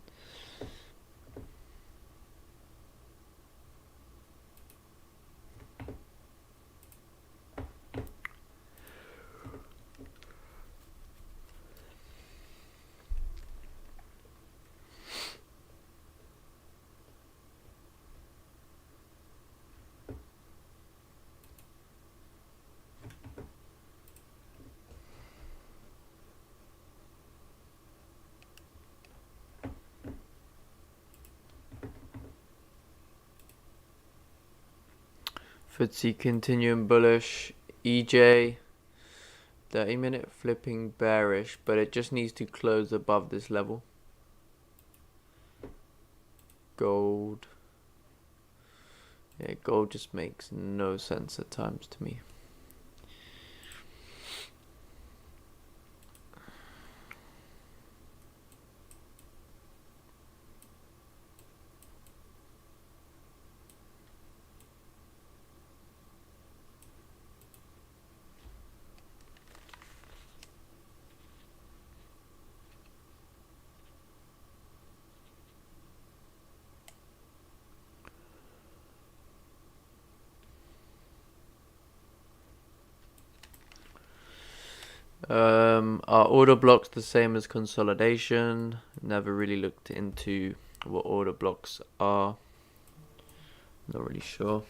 FTSE continuing bullish. EJ 30-minute flipping bearish, but it just needs to close above this level. Gold. Yeah, gold just makes no sense at times to me. Our order block's the same as consolidation. Never really looked into what order blocks are. Not really sure.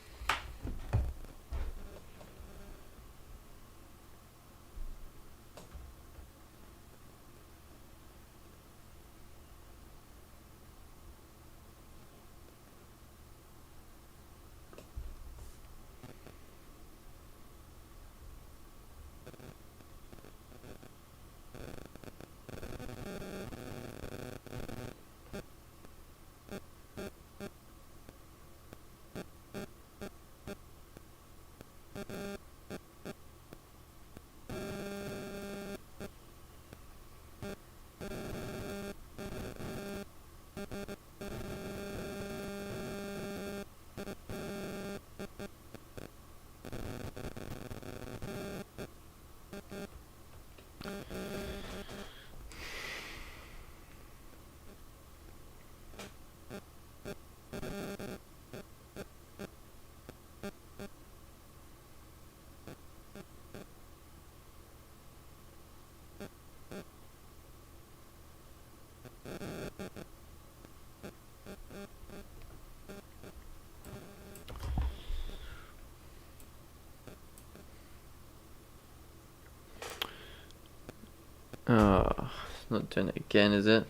It's not doing it again, is it?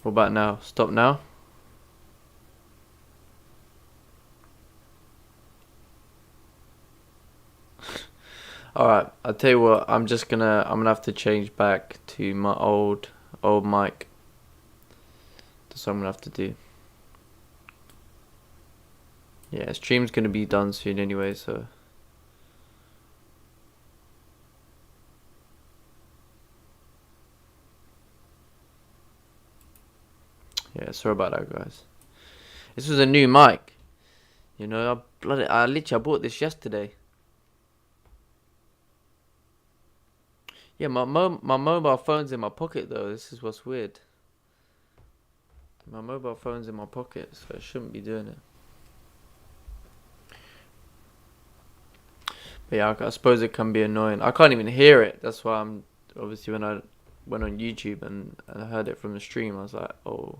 What about now? Stop now? Alright, I'll tell you what, I'm gonna have to change back to my old mic. That's what I'm gonna have to do. Yeah, stream's gonna be done soon anyway, so. Yeah, sorry about that, guys. This was a new mic. You know, I literally bought this yesterday. Yeah, my mobile phone's in my pocket though. This is what's weird. My mobile phone's in my pocket, so I shouldn't be doing it. But yeah, I suppose it can be annoying. I can't even hear it. That's why I'm obviously when I went on YouTube and I heard it from the stream, I was like, oh.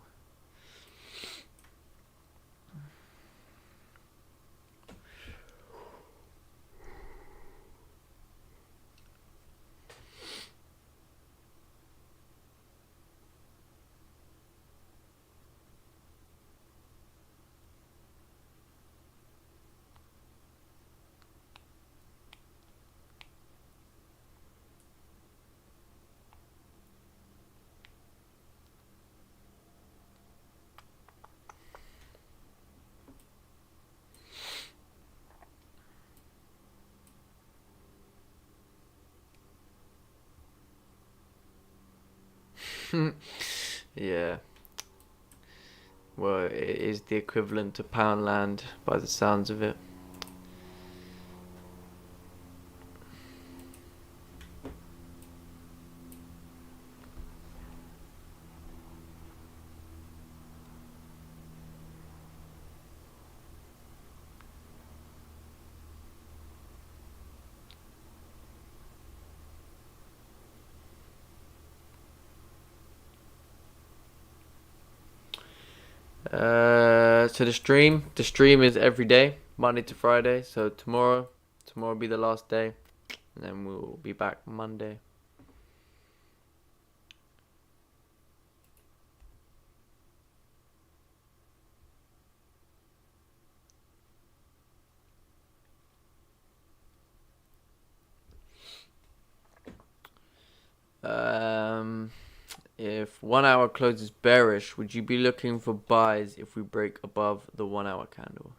Yeah. Well, it is the equivalent to Poundland by the sounds of it. So the stream is every day, Monday to Friday. So tomorrow will be the last day, and then we'll be back Monday. If 1 hour closes bearish, would you be looking for buys if we break above the 1 hour candle?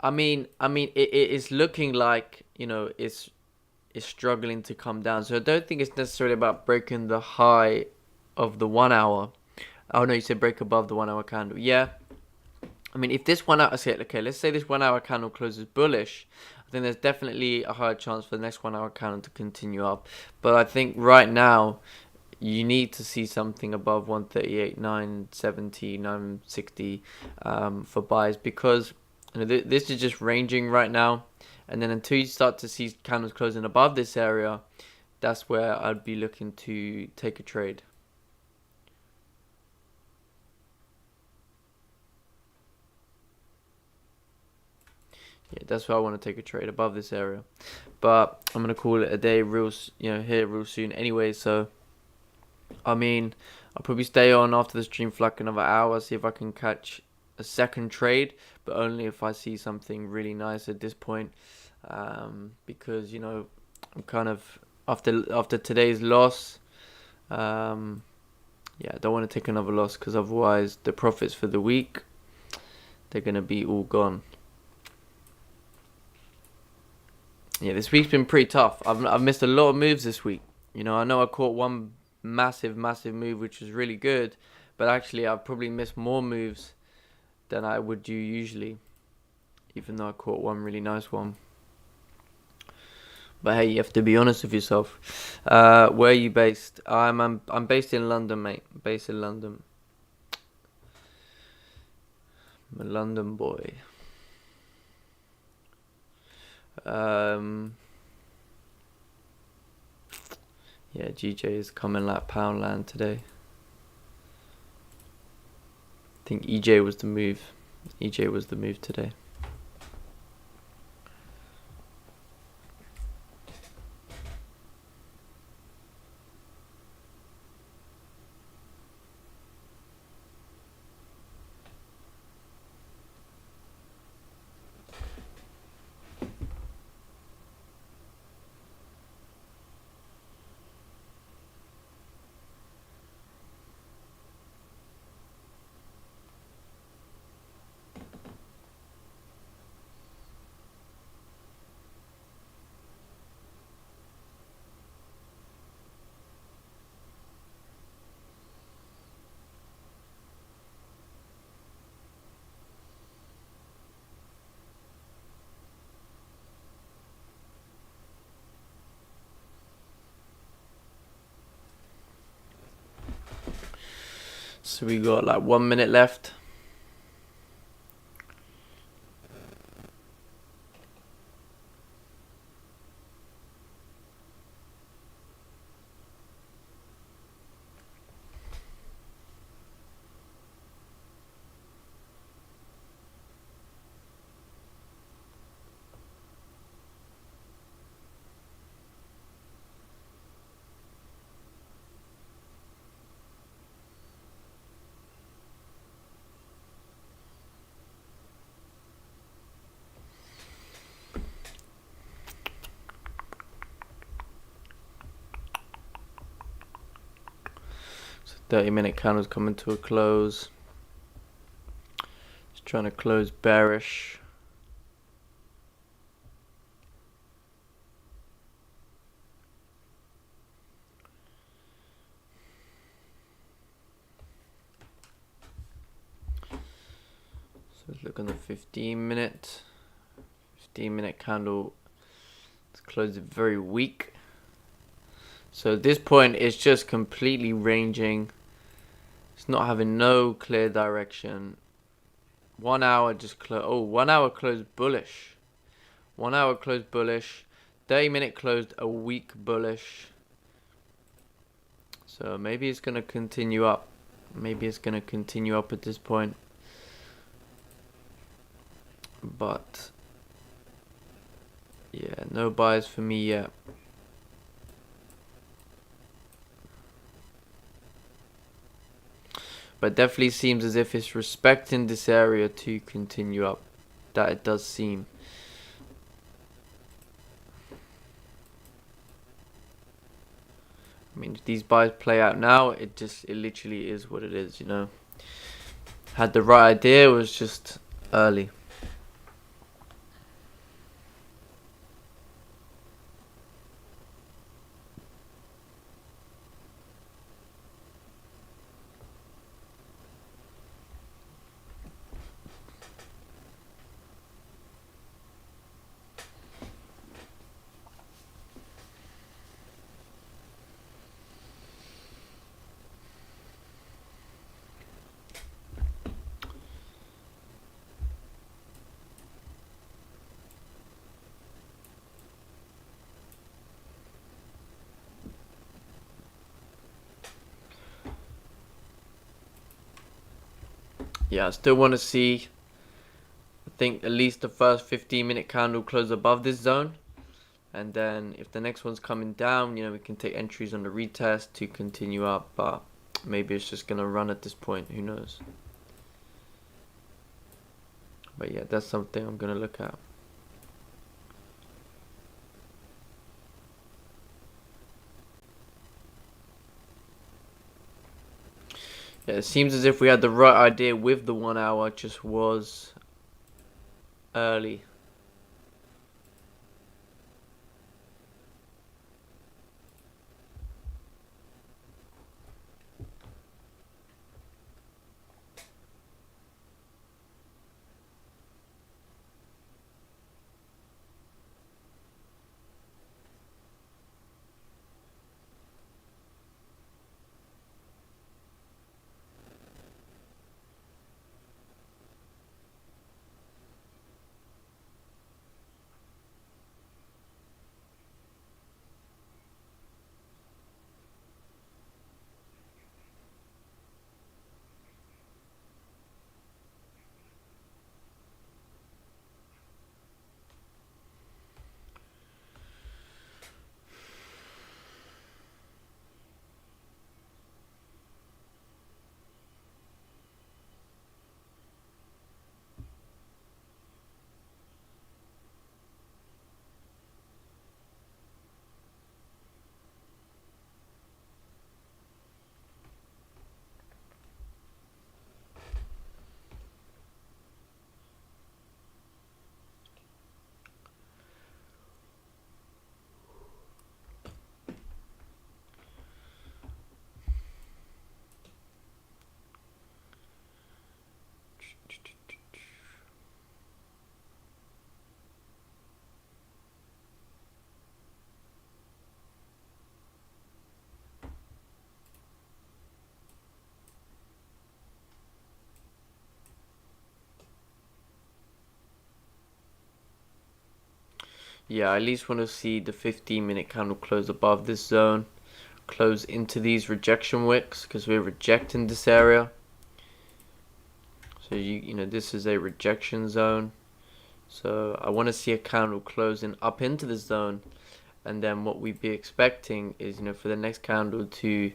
I mean, it is looking like, you know, it's struggling to come down. So I don't think it's necessarily about breaking the high of the 1 hour. Oh no, you said break above the 1 hour candle. Yeah. I mean, if this 1 hour, okay, let's say this 1 hour candle closes bullish, I think there's definitely a higher chance for the next 1 hour candle to continue up. But I think right now, you need to see something above 138, 970, 960 for buys, because you know, this is just ranging right now. And then until you start to see candles closing above this area, that's where I'd be looking to take a trade. Yeah, that's where I want to take a trade, above this area. But I'm gonna call it a day here real soon anyway. So I mean, I'll probably stay on after the stream for like another hour, see if I can catch a second trade, but only if I see something really nice at this point. Because I'm kind of after today's loss. Yeah, I don't want to take another loss, because otherwise the profits for the week, they're gonna be all gone. Yeah, this week's been pretty tough. I've missed a lot of moves this week. I know I caught one massive move which was really good, but actually I've probably missed more moves than I would do usually, even though I caught one really nice one. But hey, you have to be honest with yourself. Where are you based? I'm based in London, mate. Based in London. I'm a London boy. Yeah, GJ is coming like Poundland today. I think EJ was the move. EJ was the move today. So we got like 1 minute left. So 30-minute candle's coming to a close. Just trying to close bearish. So let's look on the 15-minute. 15-minute candle. Let's close it very weak. So at this point, it's just completely ranging. It's not having no clear direction. 1 hour just close. Oh, 1 hour closed bullish. 1 hour closed bullish. 30-minute closed a weak bullish. So maybe it's going to continue up. Maybe it's going to continue up at this point. But yeah, no buys for me yet. But definitely seems as if it's respecting this area to continue up. That it does seem. I mean, if these buys play out now, it literally is what it is, Had the right idea, it was just early. Yeah, I still want to see, I think, at least the first 15-minute candle close above this zone. And then if the next one's coming down, we can take entries on the retest to continue up. But maybe it's just going to run at this point. Who knows? But yeah, that's something I'm going to look at. Yeah, it seems as if we had the right idea with the 1 hour, just was early. Yeah, I at least want to see the 15-minute candle close above this zone, close into these rejection wicks, because we're rejecting this area. So this is a rejection zone. So I want to see a candle closing up into the zone, and then what we'd be expecting is for the next candle to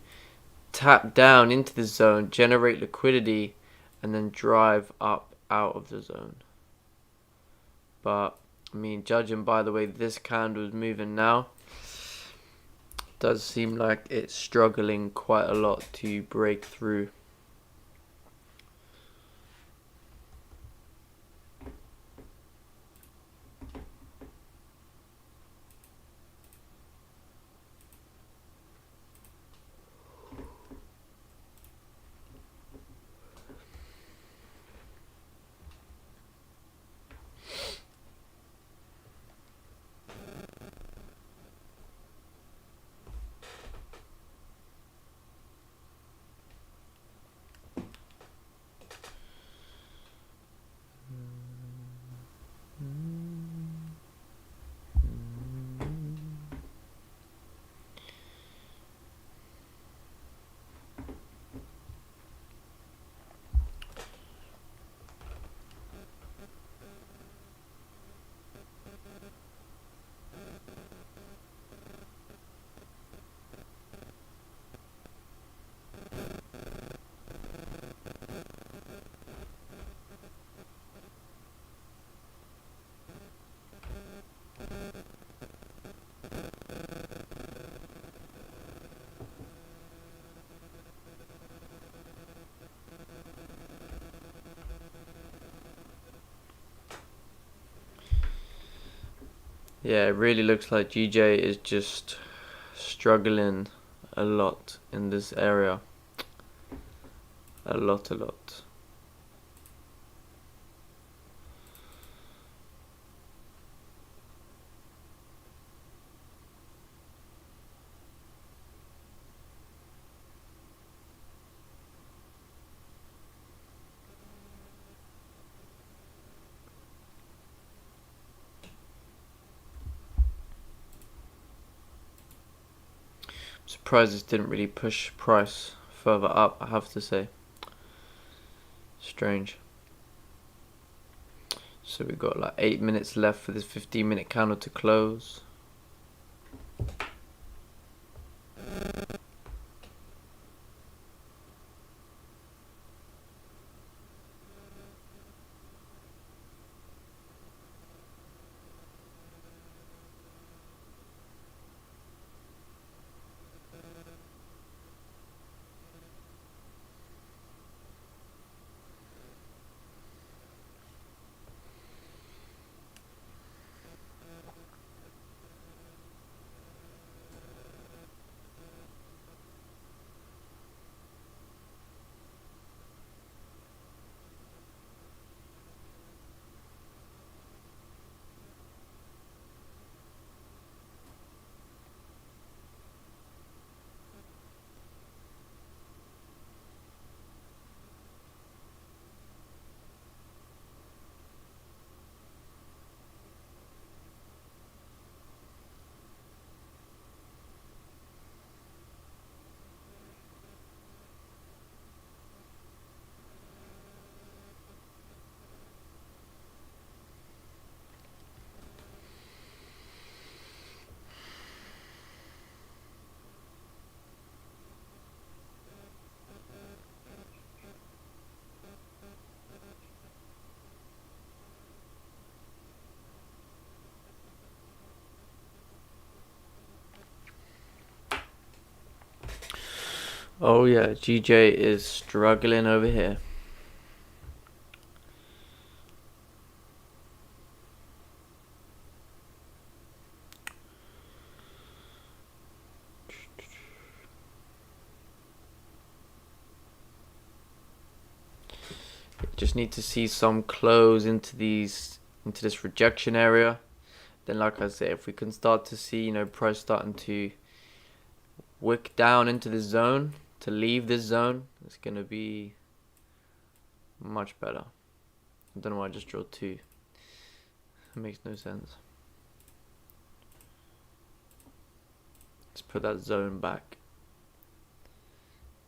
tap down into the zone, generate liquidity, and then drive up out of the zone. But I mean, judging by the way this candle is moving now, it does seem like it's struggling quite a lot to break through. Yeah, it really looks like GJ is just struggling a lot in this area. A lot. I'm surprised this didn't really push price further up, I have to say. It's strange. So we've got like 8 minutes left for this 15-minute candle to close. Oh yeah, GJ is struggling over here. Just need to see some close into this rejection area. Then, like I said, if we can start to see, price starting to wick down into this zone, to leave this zone, it's gonna be much better. I don't know why I just drew 2. It makes no sense. Let's put that zone back.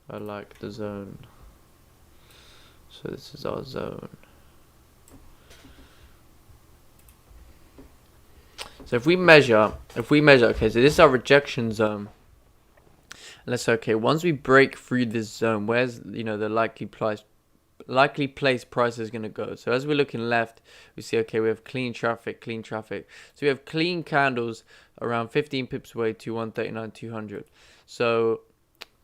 I like the zone. So this is our zone. So if we measure, okay, so this is our rejection zone. And let's say, okay, once we break through this zone, where's, the likely place price is going to go. So as we're looking left, we see, okay, we have clean traffic. So we have clean candles around 15 pips away to 139.200. So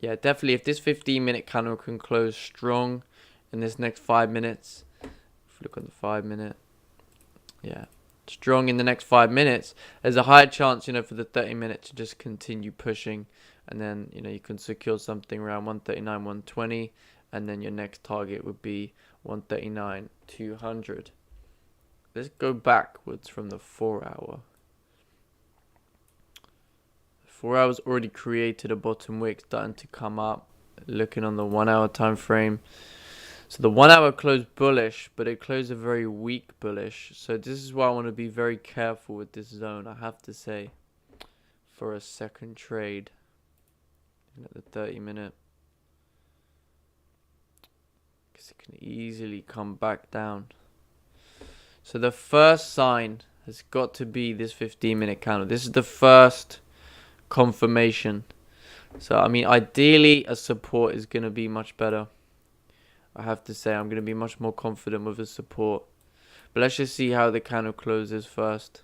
yeah, definitely if this 15-minute candle can close strong in this next 5 minutes, if we look on the 5 minute, yeah, strong in the next 5 minutes, there's a higher chance, for the 30-minute to just continue pushing. And then, you can secure something around 139, 120. And then your next target would be 139.200. Let's go backwards from the 4 hour. 4 hours already created a bottom wick starting to come up. Looking on the 1 hour time frame. So the 1 hour closed bullish, but it closed a very weak bullish. So this is why I want to be very careful with this zone, I have to say, for a second trade. At the 30-minute. Because it can easily come back down. So the first sign has got to be this 15-minute candle. This is the first confirmation. So, I mean, ideally, a support is going to be much better. I have to say, I'm going to be much more confident with a support. But let's just see how the candle closes first.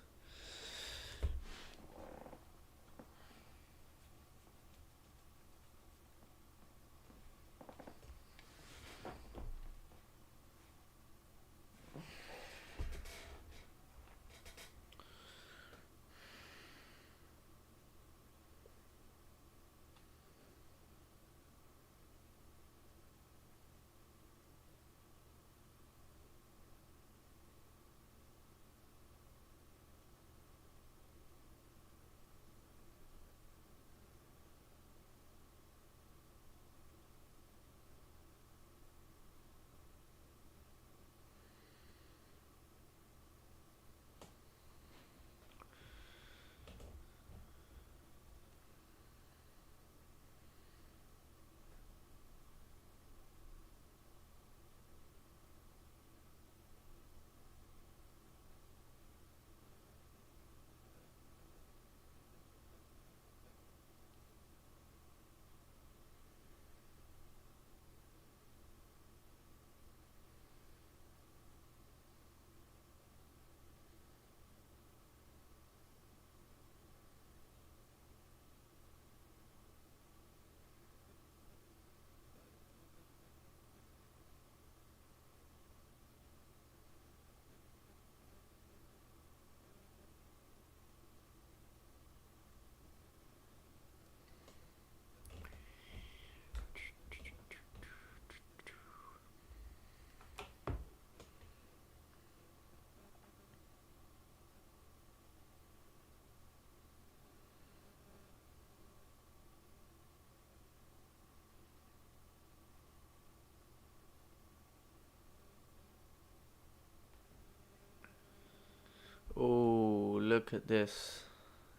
look at this.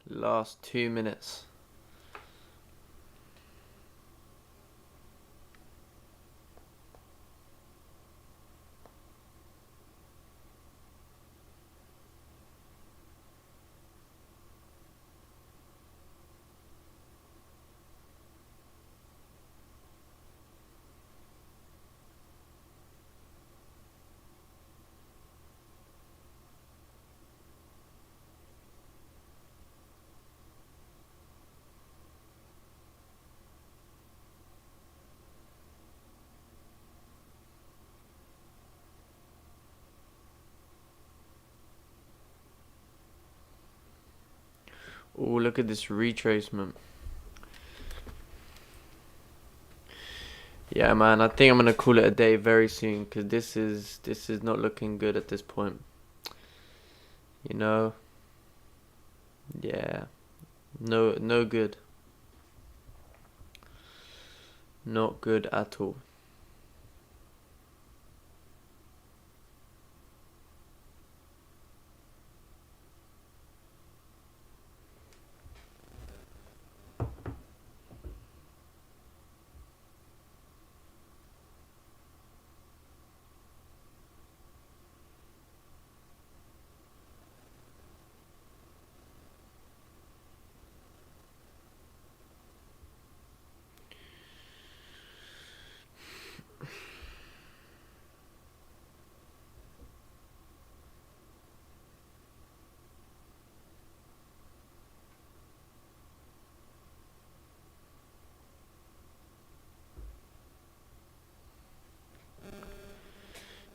Last 2 minutes. Oh, look at this retracement. Yeah, man, I think I'm gonna call it a day very soon, because this is not looking good at this point. You know? Yeah. No good. Not good at all.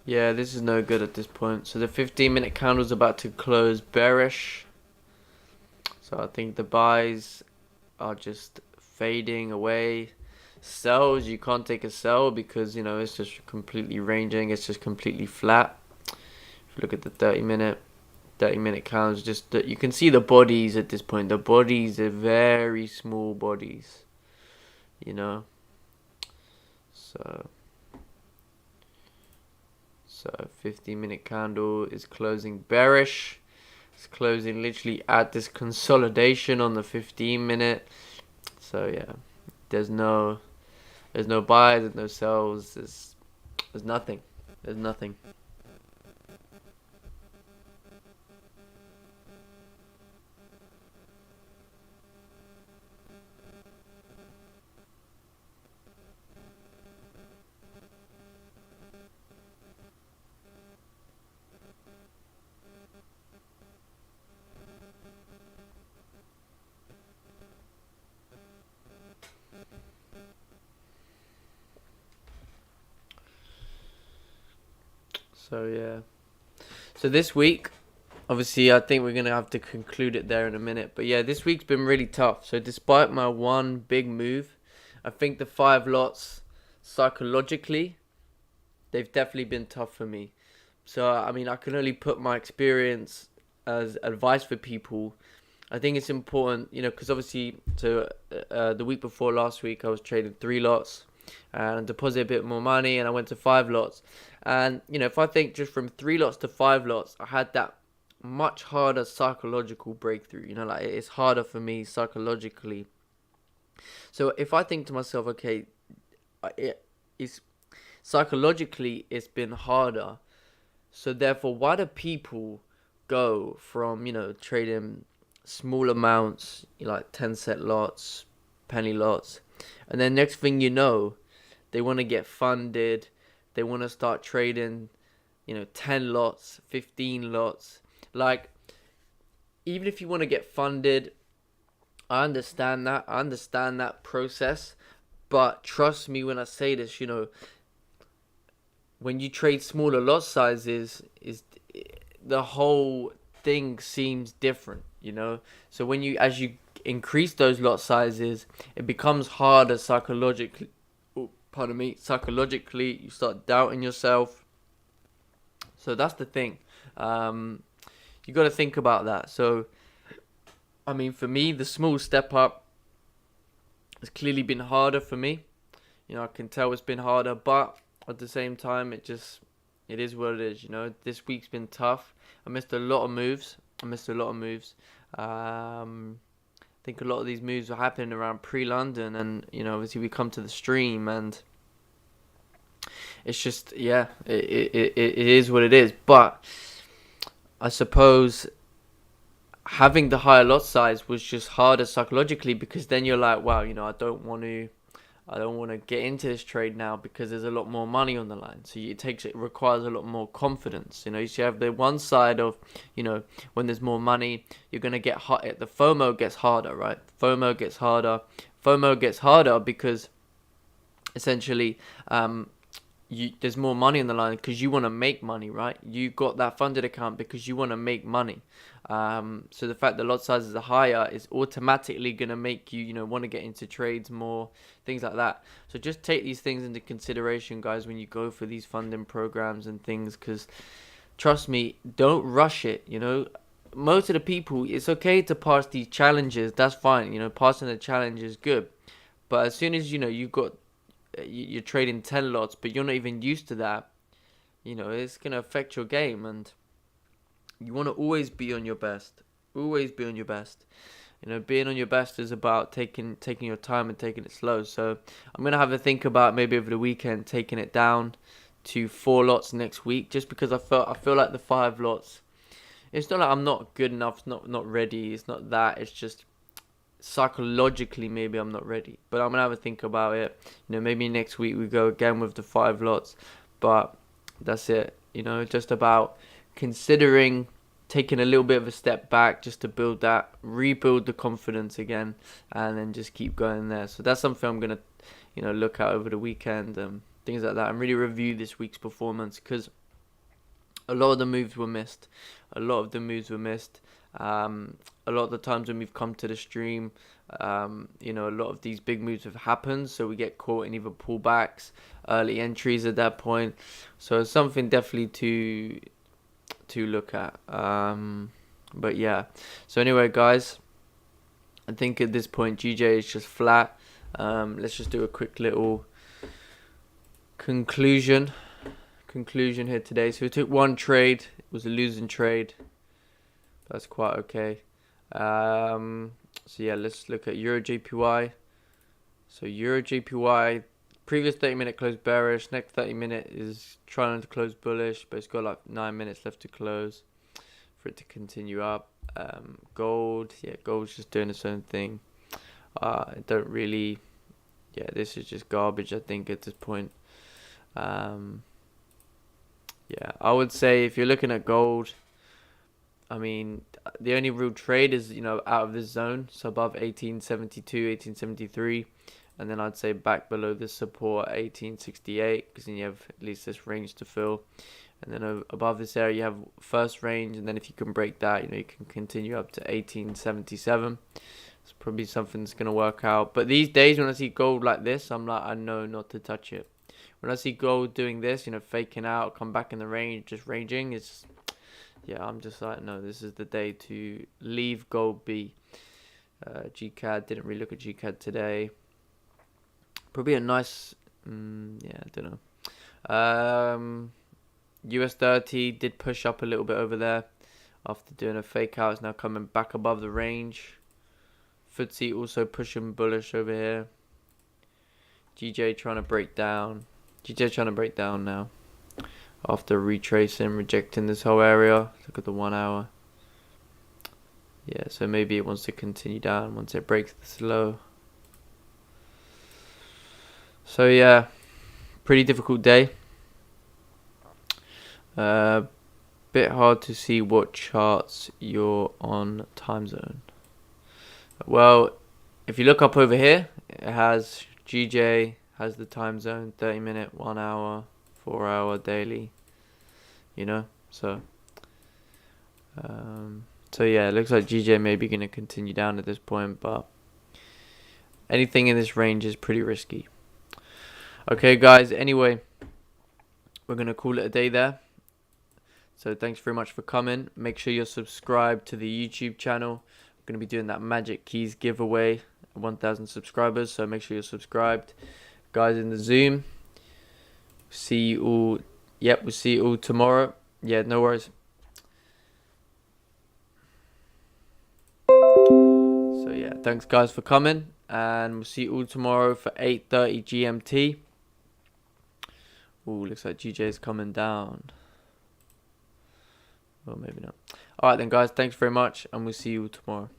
Yeah, this is no good at this point. So the 15-minute candle's about to close bearish. So I think the buys are just fading away. Sells, you can't take a sell because, it's just completely ranging. It's just completely flat. If you look at the 30-minute candles, just that you can see the bodies at this point. The bodies are very small bodies, So 15-minute candle is closing bearish. It's closing literally at this consolidation on the 15-minute. So yeah, there's no buys, there's no sells, there's nothing. There's nothing. So yeah. So this week, obviously, I think we're going to have to conclude it there in a minute. But yeah, this week's been really tough. So despite my one big move, I think the 5 lots, psychologically, they've definitely been tough for me. So, I mean, I can only put my experience as advice for people. I think it's important, because obviously, the week before last week, I was trading 3 lots and deposit a bit more money, and I went to 5 lots. And, if I think just from 3 lots to 5 lots, I had that much harder psychological breakthrough. Like it's harder for me psychologically. So if I think to myself, okay, it's psychologically it's been harder. So therefore, why do people go from trading small amounts, like 10 cent lots, penny lots, and then next thing you know, they want to get funded, they want to start trading 10 lots, 15 lots. Like, even if you want to get funded, I understand that process. But trust me when I say this, when you trade smaller lot sizes, the whole thing seems different, So as you increase those lot sizes, it becomes harder psychologically. Psychologically, you start doubting yourself. So that's the thing. You got to think about that. So, I mean, for me, the small step up has clearly been harder for me. I can tell it's been harder, but at the same time, it is what it is. This week's been tough. I missed a lot of moves. I missed a lot of moves. I think a lot of these moves were happening around pre-London, and obviously we come to the stream, and it's just it is what it is. But I suppose having the higher lot size was just harder psychologically, because then you're like, wow, I don't want to get into this trade now because there's a lot more money on the line. So it requires a lot more confidence. You have the one side of, when there's more money, you're going to get hot. The FOMO gets harder, right? FOMO gets harder because essentially, there's more money on the line because you want to make money, right? You got that funded account because you want to make money. So the fact that lot sizes are higher is automatically going to make you, want to get into trades more, things like that. So just take these things into consideration, guys, when you go for these funding programs and things, because trust me, don't rush it. Most of the people, it's okay to pass these challenges. That's fine. Passing the challenge is good. But as soon as, you're trading 10 lots, but you're not even used to that, it's going to affect your game, and you want to always be on your best. Always be on your best. Being on your best is about taking your time and taking it slow. So I'm going to have a think about maybe over the weekend taking it down to 4 lots next week, just because I feel like the 5 lots, it's not like I'm not good enough, it's not ready, it's not that, it's just psychologically maybe I'm not ready. But I'm gonna have a think about it. Maybe next week we go again with the 5 lots. But that's it. Just about considering taking a little bit of a step back just to rebuild the confidence again, and then just keep going there. So that's something I'm gonna look at over the weekend, things like that, and really review this week's performance, because a lot of the moves were missed. A lot of the times when we've come to the stream, a lot of these big moves have happened, so we get caught in either pullbacks, early entries at that point. So it's something definitely to look at. But yeah. So anyway, guys, I think at this point GJ is just flat. Let's just do a quick little conclusion here today. So we took one trade. It was a losing trade. That's quite okay. So yeah, let's look at Euro JPY. So Euro JPY, previous 30-minute closed bearish. Next 30-minute is trying to close bullish, but it's got like 9 minutes left to close for it to continue up. Gold's just doing its own thing. This is just garbage, I think, at this point. I would say if you're looking at gold, I mean, the only real trade is, out of this zone, so above 1872, 1873, and then I'd say back below this support 1868, because then you have at least this range to fill, and then above this area you have first range, and then if you can break that, you can continue up to 1877. It's probably something that's going to work out. But these days when I see gold like this, I'm like, I know not to touch it. When I see gold doing this, faking out, come back in the range, just ranging, I'm just like, no, this is the day to leave gold be. GCAD, didn't really look at GCAD today. Probably a nice, I don't know. US 30 did push up a little bit over there after doing a fake out. It's now coming back above the range. FTSE also pushing bullish over here. GJ trying to break down. Now. After retracing, rejecting this whole area. Look at the 1 hour. Yeah, so maybe it wants to continue down once it breaks this low. So yeah, pretty difficult day. Bit hard to see what charts you're on time zone. Well, if you look up over here, it has GJ has the time zone, 30-minute, 1 hour, 4 hour daily. So yeah, it looks like GJ may be going to continue down at this point, but anything in this range is pretty risky. Okay, guys, anyway, we're going to call it a day there. So thanks very much for coming. Make sure you're subscribed to the YouTube channel. We're going to be doing that Magic Keys giveaway, 1,000 subscribers, so make sure you're subscribed. Guys in the Zoom, see you all. Yep, we'll see you all tomorrow. Yeah, no worries. So yeah, thanks guys for coming, and we'll see you all tomorrow for 8:30 GMT. Ooh, looks like GJ's coming down. Well, maybe not. Alright then guys, thanks very much, and we'll see you all tomorrow.